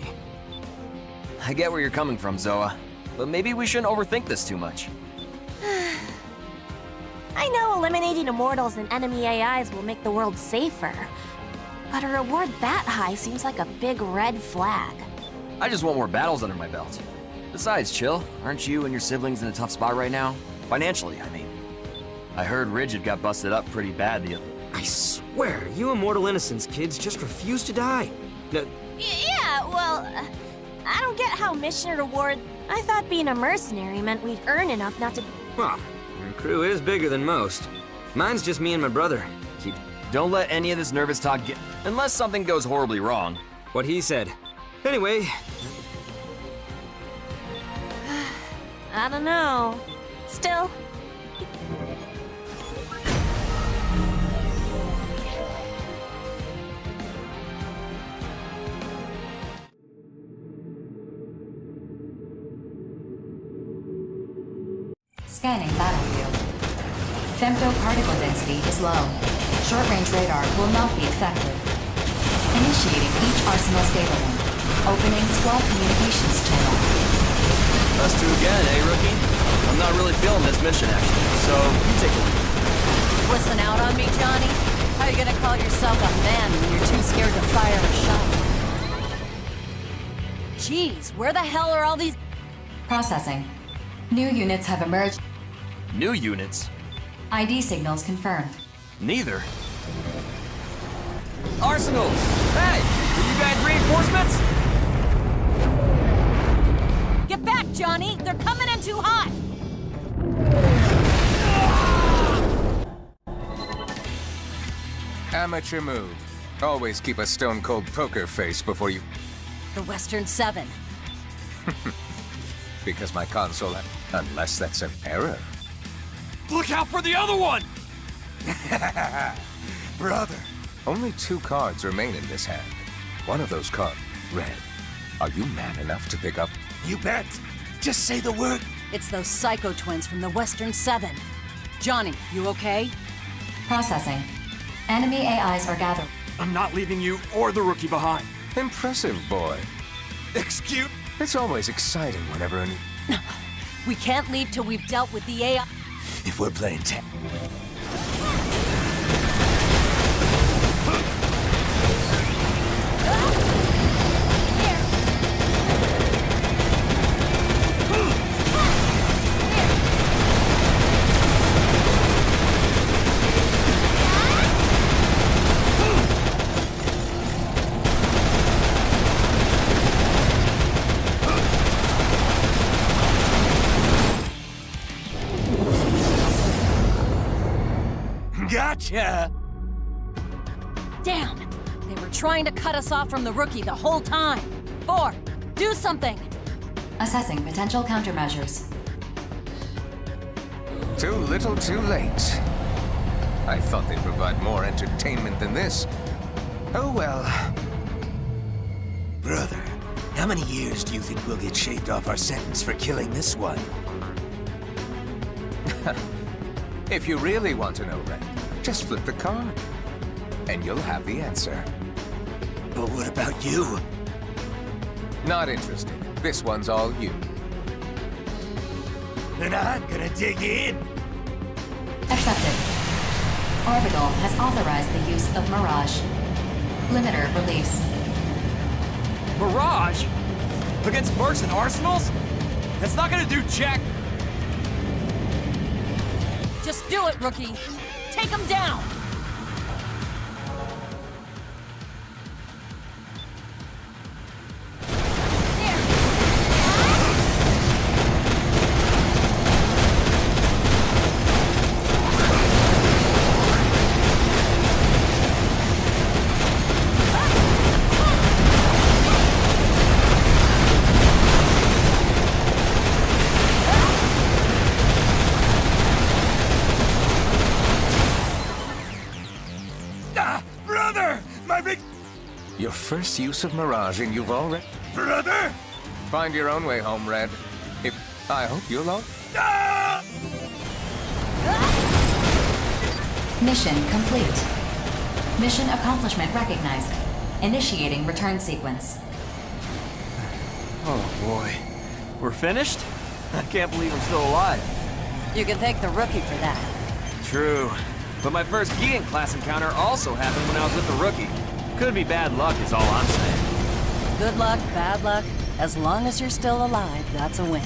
Speaker 4: I get where you're coming from, Zoa. But maybe we shouldn't overthink this too much.
Speaker 9: I know eliminating immortals and enemy AIs will make the world safer. But a reward that high seems like a big red flag.
Speaker 4: I just want more battles under my belt. Besides, Chill, aren't you and your siblings in a tough spot right now? Financially, I mean. I heard Rigid got busted up pretty bad the other...
Speaker 7: I swear, you immortal innocence kids just refuse to die. No,
Speaker 9: Yeah, well, I don't get how mission reward... I thought being a mercenary meant we'd earn enough not to...
Speaker 7: well, your crew is bigger than most. Mine's just me and my brother. Keep
Speaker 4: Don't let any of this nervous talk get... Unless something goes horribly wrong.
Speaker 7: what he said. Anyway,
Speaker 9: I don't know. Still,
Speaker 1: Scanning battlefield. Femtoparticle density is low. Short-range radar will not be effective. Initiating each arsenal's data link. Opening squad communications channel.
Speaker 4: Us two again, eh, rookie? I'm not really feeling this mission, actually, so you take a lead.
Speaker 3: Listen out on me, Johnny. How you gonna call yourself a man when you're too scared to fire a shot? Jeez, where the hell are all these...
Speaker 1: Processing. New units have emerged.
Speaker 4: New units?
Speaker 1: ID signals confirmed.
Speaker 4: Neither. Arsenals! Hey! Are you guys reinforcements?
Speaker 3: Get back, Johnny! They're coming in too hot!
Speaker 11: Amateur move. Always keep a stone-cold poker face before you...
Speaker 3: The Western 7.
Speaker 11: Because my console... Unless that's an error.
Speaker 4: Look out for the other one!
Speaker 11: Brother. Only 2 cards remain in this hand. One of those cards, red. Are you man enough to pick up?
Speaker 8: You bet. Just say the word.
Speaker 3: It's those psycho twins from the Western 7. Johnny, you okay?
Speaker 1: Processing. Enemy AIs are gathered.
Speaker 4: I'm not leaving you or the rookie behind.
Speaker 11: Impressive, boy.
Speaker 8: Excuse...
Speaker 11: It's always exciting whenever any...
Speaker 3: We can't leave till we've dealt with the AI.
Speaker 8: If we're playing tag... Gotcha!
Speaker 3: Damn! They were trying to cut us off from the rookie the whole time. 4, do something!
Speaker 1: Assessing potential countermeasures.
Speaker 11: Too little, too late. I thought they'd provide more entertainment than this. Oh well.
Speaker 8: Brother, how many years do you think we'll get shaved off our sentence for killing this one?
Speaker 11: If you really want to know, Red, just flip the card. And you'll have the answer.
Speaker 8: But what about you?
Speaker 11: Not interested. This one's all you.
Speaker 8: Then I'm gonna dig in.
Speaker 1: Accepted. Orbital has authorized the use of Mirage. Limiter release.
Speaker 4: Mirage? Against mercs and arsenals? That's not gonna do jack...
Speaker 3: Just do it, rookie! Take them down!
Speaker 11: Your first use of Mirage and you've already...
Speaker 8: Brother!
Speaker 11: Find your own way home, Red. I hope you'll all...
Speaker 1: Mission complete. Mission accomplishment recognized. Initiating return sequence.
Speaker 4: Oh boy. We're finished? I can't believe I'm still alive.
Speaker 3: You can thank the rookie for that.
Speaker 4: True. But my first Gideon class encounter also happened when I was with the rookie. Could be bad luck is all I'm saying.
Speaker 3: Good luck, bad luck. As long as you're still alive, that's a win.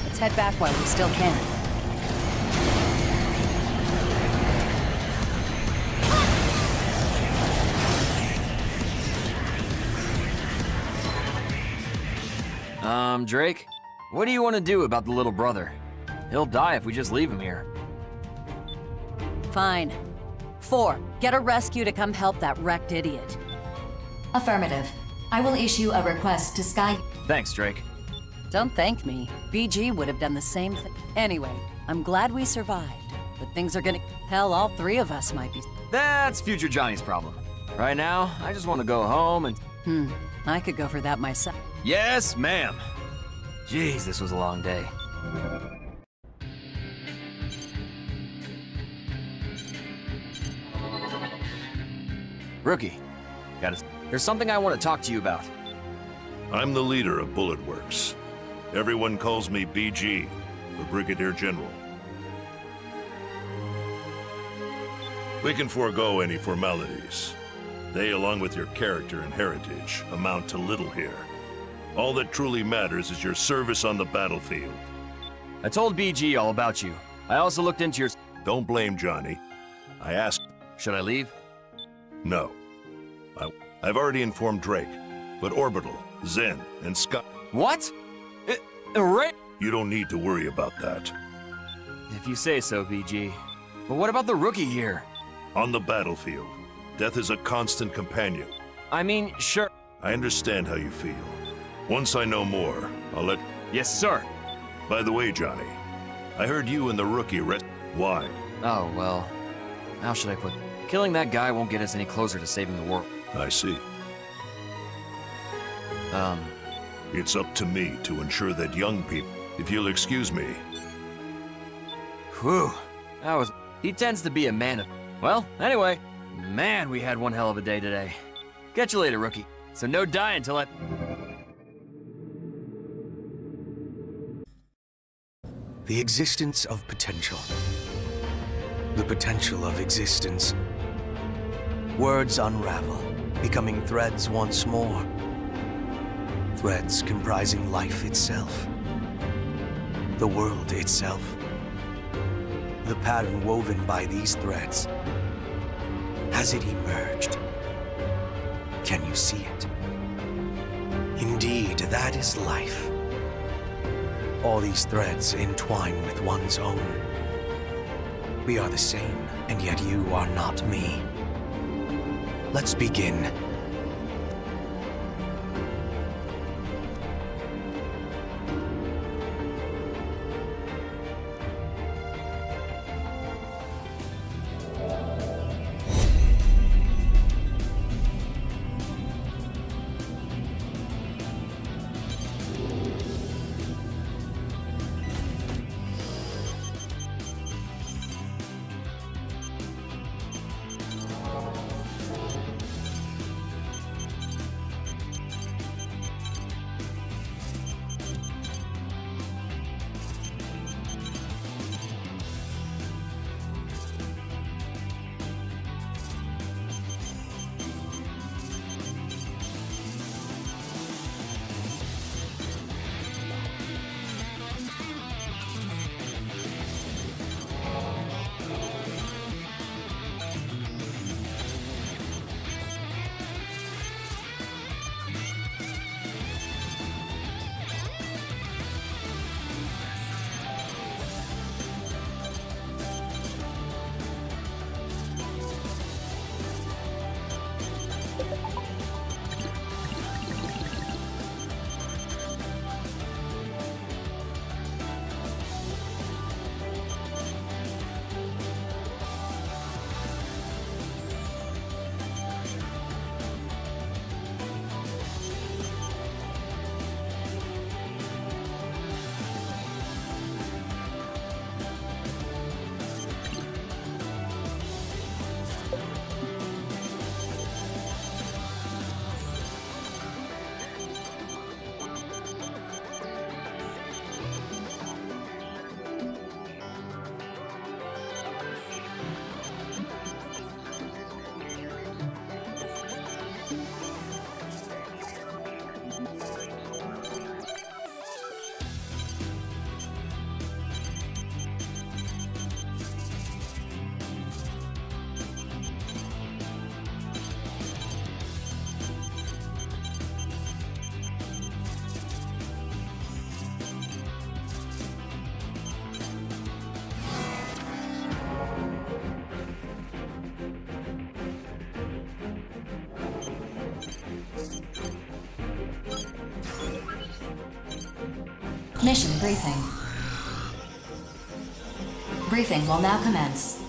Speaker 3: Let's head back while we still can.
Speaker 4: Drake? What do you want to do about the little brother? He'll die if we just leave him here.
Speaker 3: Fine. 4, get a rescue to come help that wrecked idiot.
Speaker 1: Affirmative. I will issue a request to Sky...
Speaker 4: Thanks, Drake.
Speaker 3: Don't thank me. BG would have done the same thing. Anyway, I'm glad we survived. But things are gonna... Hell, all 3 of us might be...
Speaker 4: That's future Johnny's problem. Right now, I just want to go home and...
Speaker 3: I could go for that myself.
Speaker 4: Yes, ma'am. Jeez, this was a long day. Rookie, there's something I want to talk to you about.
Speaker 2: I'm the leader of Bullet Works. Everyone calls me BG, the Brigadier General. We can forego any formalities. They, along with your character and heritage, amount to little here. All that truly matters is your service on the battlefield.
Speaker 4: I told BG all about you. I also looked into your...
Speaker 2: Don't blame Johnny. I asked...
Speaker 4: Should I leave?
Speaker 2: No. I've already informed Drake, but Orbital, Zen, and Scott...
Speaker 4: What? Right?
Speaker 2: You don't need to worry about that.
Speaker 4: If you say so, BG. But what about the rookie here?
Speaker 2: On the battlefield, death is a constant companion.
Speaker 4: I mean, sure.
Speaker 2: I understand how you feel. Once I know more, I'll let...
Speaker 4: Yes, sir.
Speaker 2: By the way, Johnny, I heard you and the rookie Why?
Speaker 4: Oh, well, how should I put it? Killing that guy won't get us any closer to saving the world.
Speaker 2: I see. It's up to me to ensure that young people... If you'll excuse me.
Speaker 4: Whew. He tends to be a man of... Well, anyway. Man, we had one hell of a day today. Catch you later, rookie. So no dying till I...
Speaker 12: The existence of potential. The potential of existence. Words unravel, becoming threads once more. Threads comprising life itself. The world itself. The pattern woven by these threads. Has it emerged? Can you see it? Indeed, that is life. All these threads entwine with one's own. We are the same, and yet you are not me. Let's begin.
Speaker 1: Mission briefing. Briefing will now commence.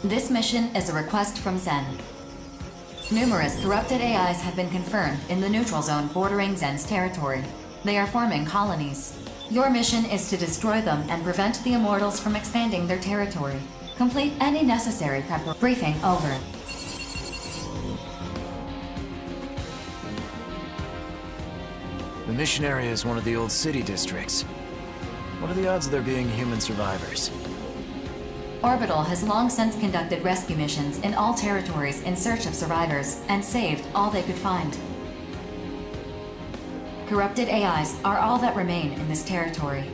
Speaker 1: This mission is a request from Zen. Numerous corrupted AIs have been confirmed in the neutral zone bordering Zen's territory. They are forming colonies. Your mission is to destroy them and prevent the Immortals from expanding their territory. Complete any necessary preparation. Briefing over.
Speaker 12: The mission area is one of the old city districts. What are the odds of there being human survivors?
Speaker 1: Orbital has long since conducted rescue missions in all territories in search of survivors and saved all they could find. Corrupted AIs are all that remain in this territory.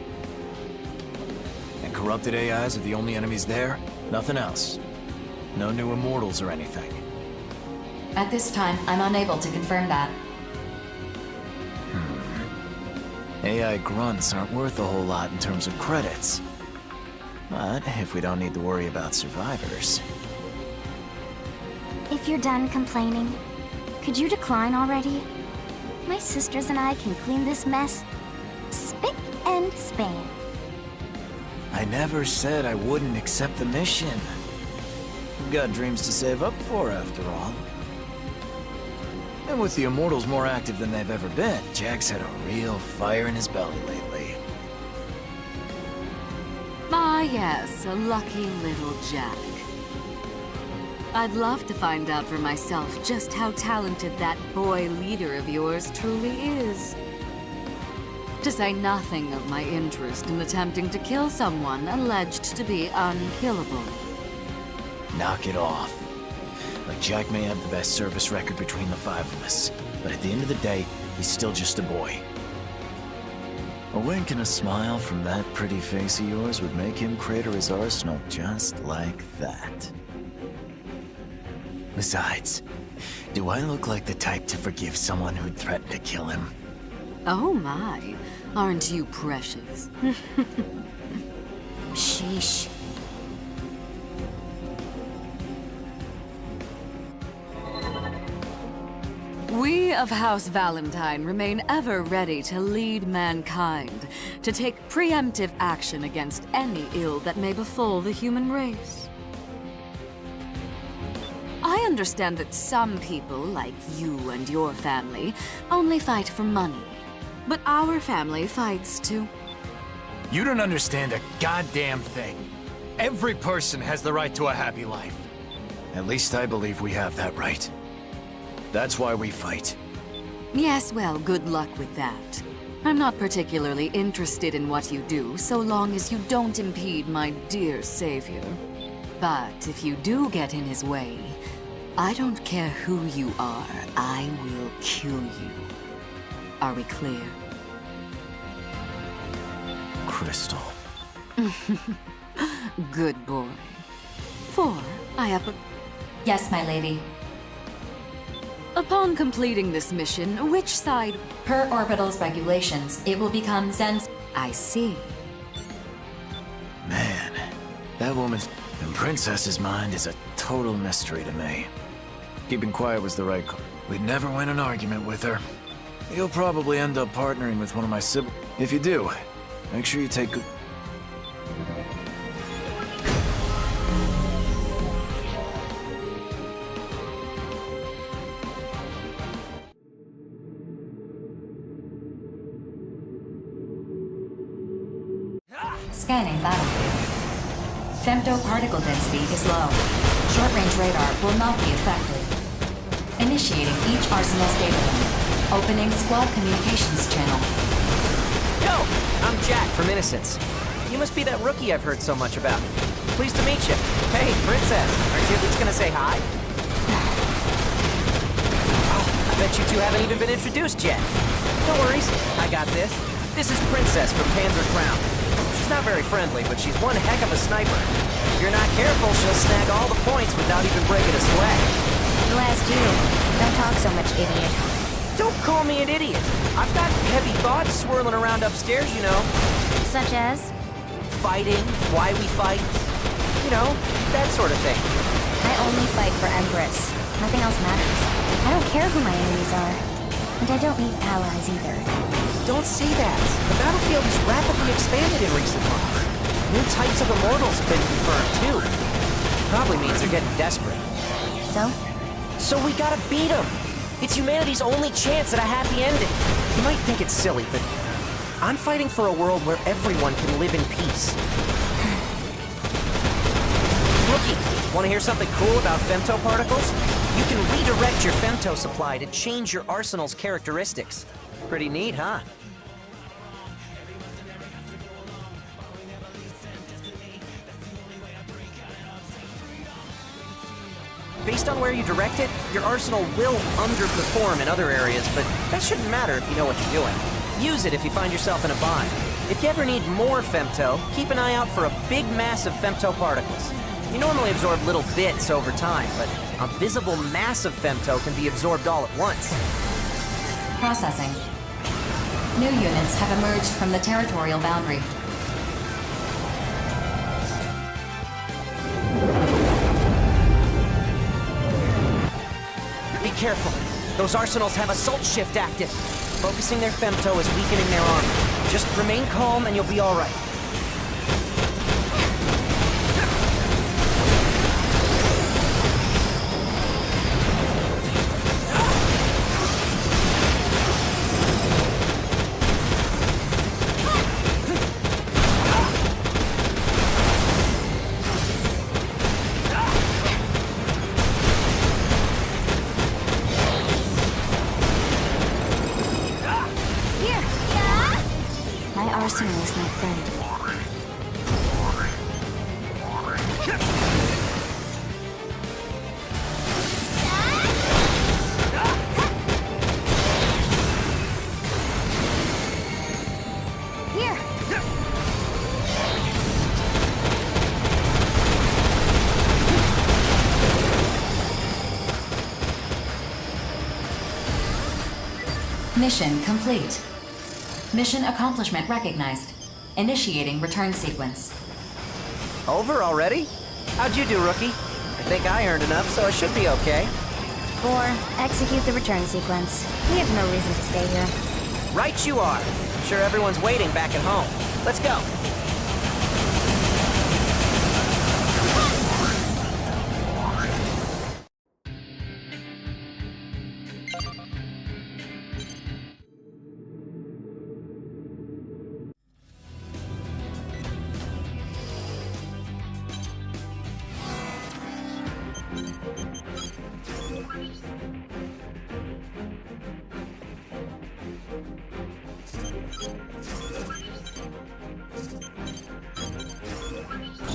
Speaker 12: And corrupted AIs are the only enemies there? Nothing else? No new immortals or anything?
Speaker 1: At this time, I'm unable to confirm that.
Speaker 12: AI grunts aren't worth a whole lot in terms of credits. But if we don't need to worry about survivors...
Speaker 13: If you're done complaining, could you decline already? My sisters and I can clean this mess spick and span.
Speaker 12: I never said I wouldn't accept the mission. We've got dreams to save up for, after all. And with the Immortals more active than they've ever been, Jack's had a real fire in his belly lately.
Speaker 3: Ah, yes, a lucky little Jack. I'd love to find out for myself just how talented that boy leader of yours truly is. To say nothing of my interest in attempting to kill someone alleged to be unkillable.
Speaker 12: Knock it off. Like, Jack may have the best service record between the five of us, but at the end of the day, he's still just a boy. A wink and a smile from that pretty face of yours would make him crater his arsenal just like that. Besides, do I look like the type to forgive someone who'd threaten to kill him?
Speaker 3: Oh my, aren't you precious?
Speaker 13: Sheesh.
Speaker 3: We of House Valentine remain ever ready to lead mankind, to take preemptive action against any ill that may befall the human race. I understand that some people, like you and your family, only fight for money. But our family fights too.
Speaker 12: You don't understand a goddamn thing. Every person has the right to a happy life. At least I believe we have that right. That's why we fight.
Speaker 3: Yes, well, good luck with that. I'm not particularly interested in what you do, so long as you don't impede my dear savior. But if you do get in his way, I don't care who you are, I will kill you. Are we clear?
Speaker 12: Crystal.
Speaker 3: Good boy. 4, I have a...
Speaker 1: Yes, my lady.
Speaker 3: Upon completing this mission, which side...
Speaker 1: Per Orbital's regulations, it will become Zen's...
Speaker 3: I see.
Speaker 12: Man, that woman's... in Princess's mind is a total mystery to me. Keeping quiet was the right call. We'd never win an argument with her. You'll probably end up partnering with one of my siblings. If you do, make sure you take good...
Speaker 1: Scanning battlefield. Femto-particle density is low. Short-range radar will not be affected. Initiating each Arsenal's data link. Opening squad communications channel.
Speaker 14: Yo! I'm Jack from Innocence. You must be that rookie I've heard so much about. Pleased to meet you. Hey, Princess, aren't you at least gonna say hi? Oh, I bet you two haven't even been introduced yet. No worries, I got this. This is Princess from Panzer Crown. She's not very friendly, but she's one heck of a sniper. If you're not careful, she'll snag all the points without even breaking a sweat.
Speaker 13: Who asked you? Don't talk so much, idiot.
Speaker 14: Don't call me an idiot. I've got heavy thoughts swirling around upstairs, you know.
Speaker 13: Such as?
Speaker 14: Fighting, why we fight, you know, that sort of thing.
Speaker 13: I only fight for Empress. Nothing else matters. I don't care who my enemies are. And I don't need allies either.
Speaker 14: Don't say that. The battlefield has rapidly expanded in recent months. New types of immortals have been confirmed, too. Probably means they're getting desperate.
Speaker 13: So?
Speaker 14: So we gotta beat them. It's humanity's only chance at a happy ending. You might think it's silly, but I'm fighting for a world where everyone can live in peace. Rookie, wanna hear something cool about femtoparticles? You can redirect your femto supply to change your arsenal's characteristics. Pretty neat, huh? Based on where you direct it, your arsenal will underperform in other areas, but that shouldn't matter if you know what you're doing. Use it if you find yourself in a bind. If you ever need more femto, keep an eye out for a big mass of femto particles. You normally absorb little bits over time, but a visible mass of femto can be absorbed all at once.
Speaker 1: Processing. New units have emerged from the territorial boundary.
Speaker 14: Be careful. Those arsenals have assault shift active. Focusing their femto is weakening their armor. Just remain calm and you'll be all right.
Speaker 13: Arsenal is my friend. Here!
Speaker 1: Mission complete. Mission accomplishment recognized. Initiating return sequence.
Speaker 14: Over already? How'd you do, rookie? I think I earned enough, so I should be okay.
Speaker 13: 4. Execute the return sequence. We have no reason to stay here.
Speaker 14: Right you are. I'm sure everyone's waiting back at home. Let's go.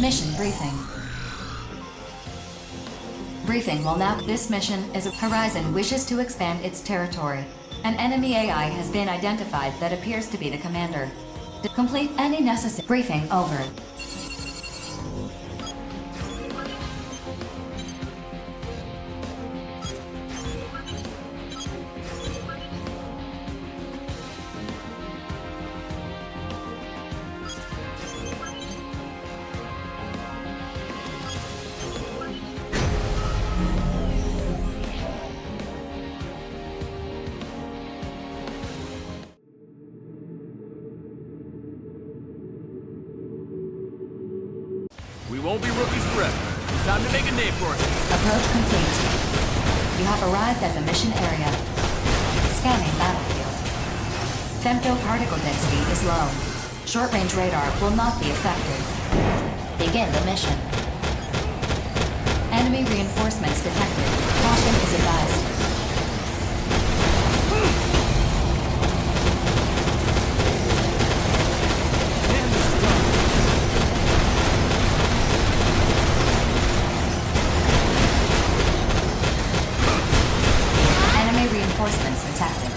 Speaker 1: Mission briefing. Briefing will now. This mission is a Horizon wishes to expand its territory. An enemy AI has been identified that appears to be the commander. To complete any necessary briefing over.
Speaker 4: We won't be rookies forever. Time to make a name for us.
Speaker 1: Approach complete. You have arrived at the mission area. Scanning battlefield. Femto particle density is low. Short-range radar will not be affected. Begin the mission. Enemy reinforcements detected. Caution is advised. Reinforcements detected.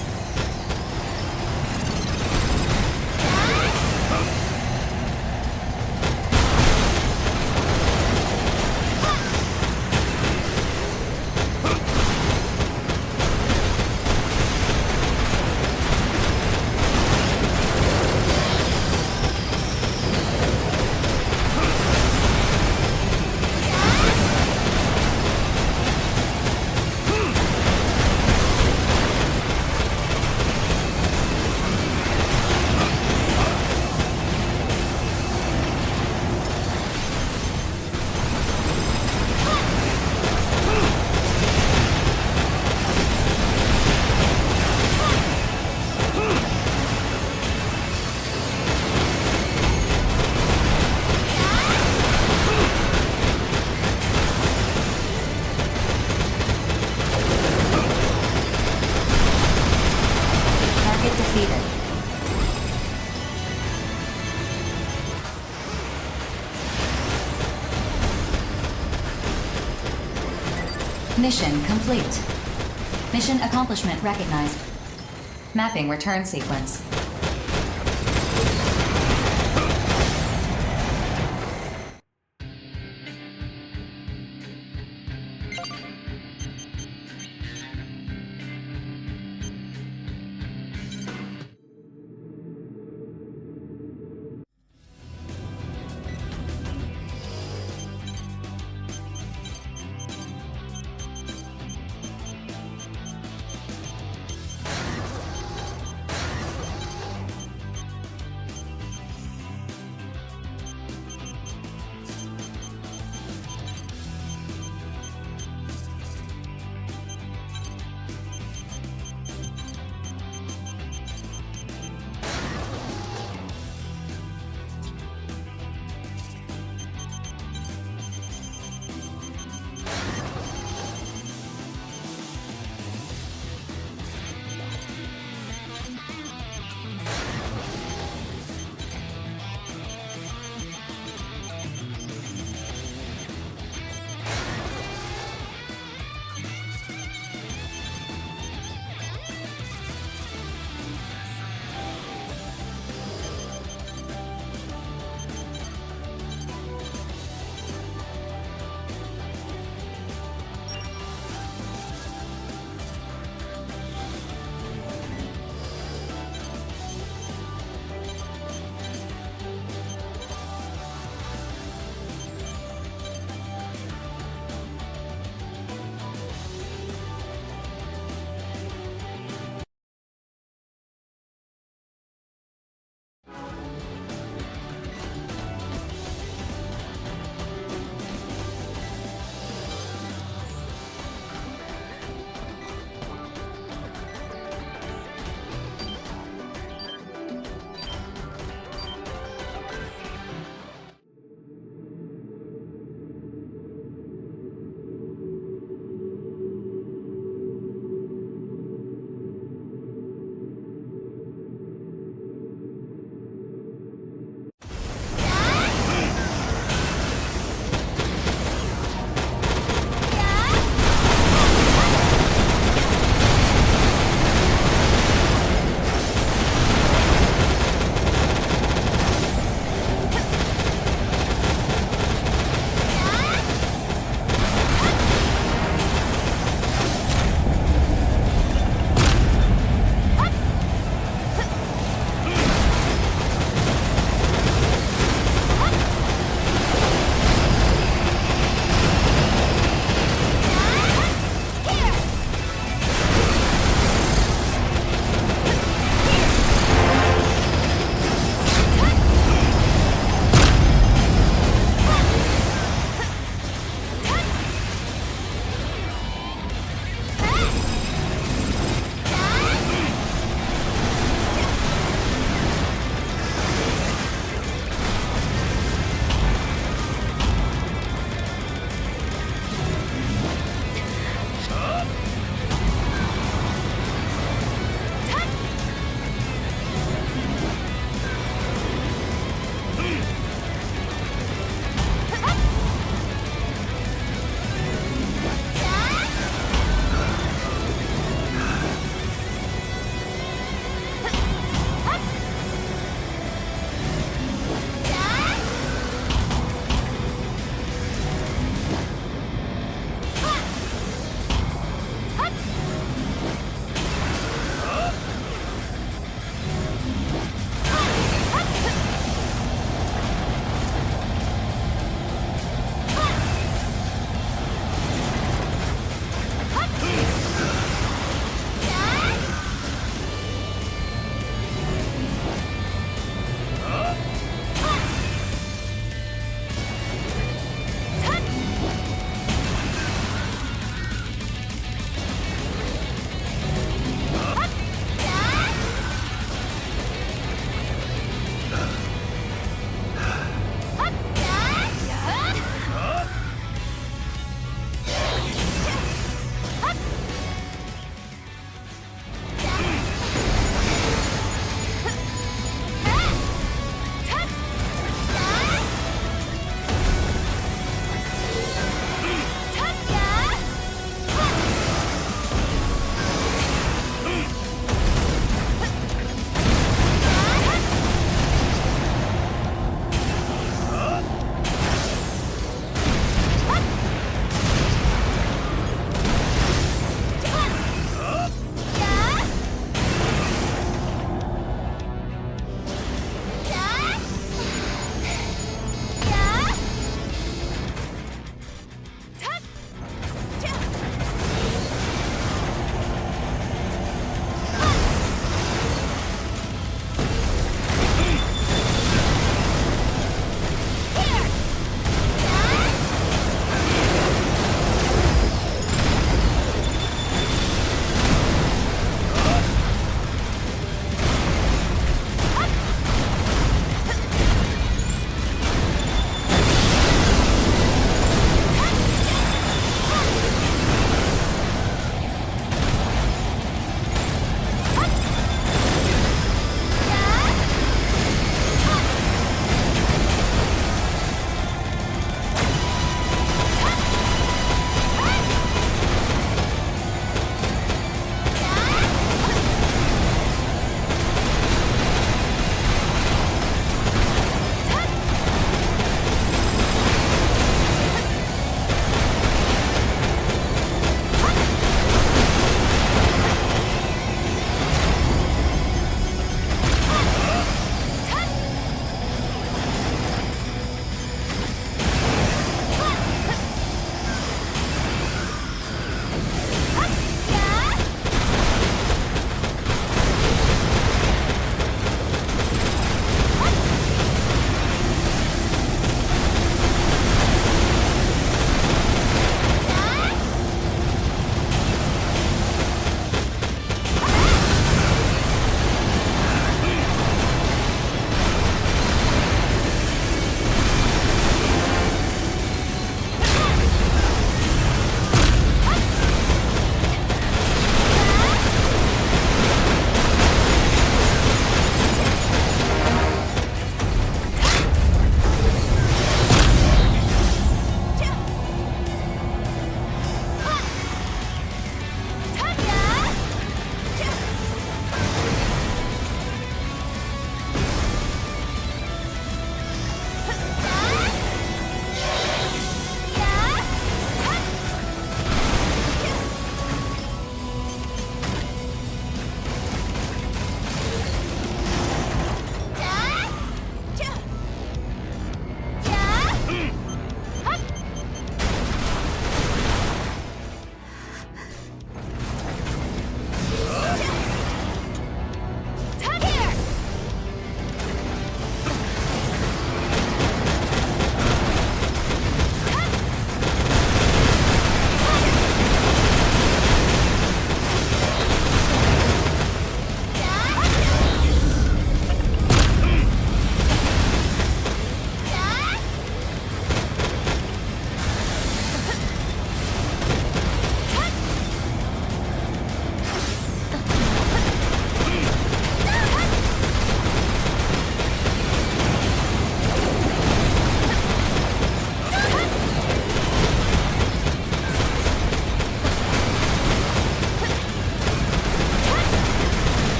Speaker 1: Target defeated. Mission complete. Mission accomplishment recognized. Mapping return sequence.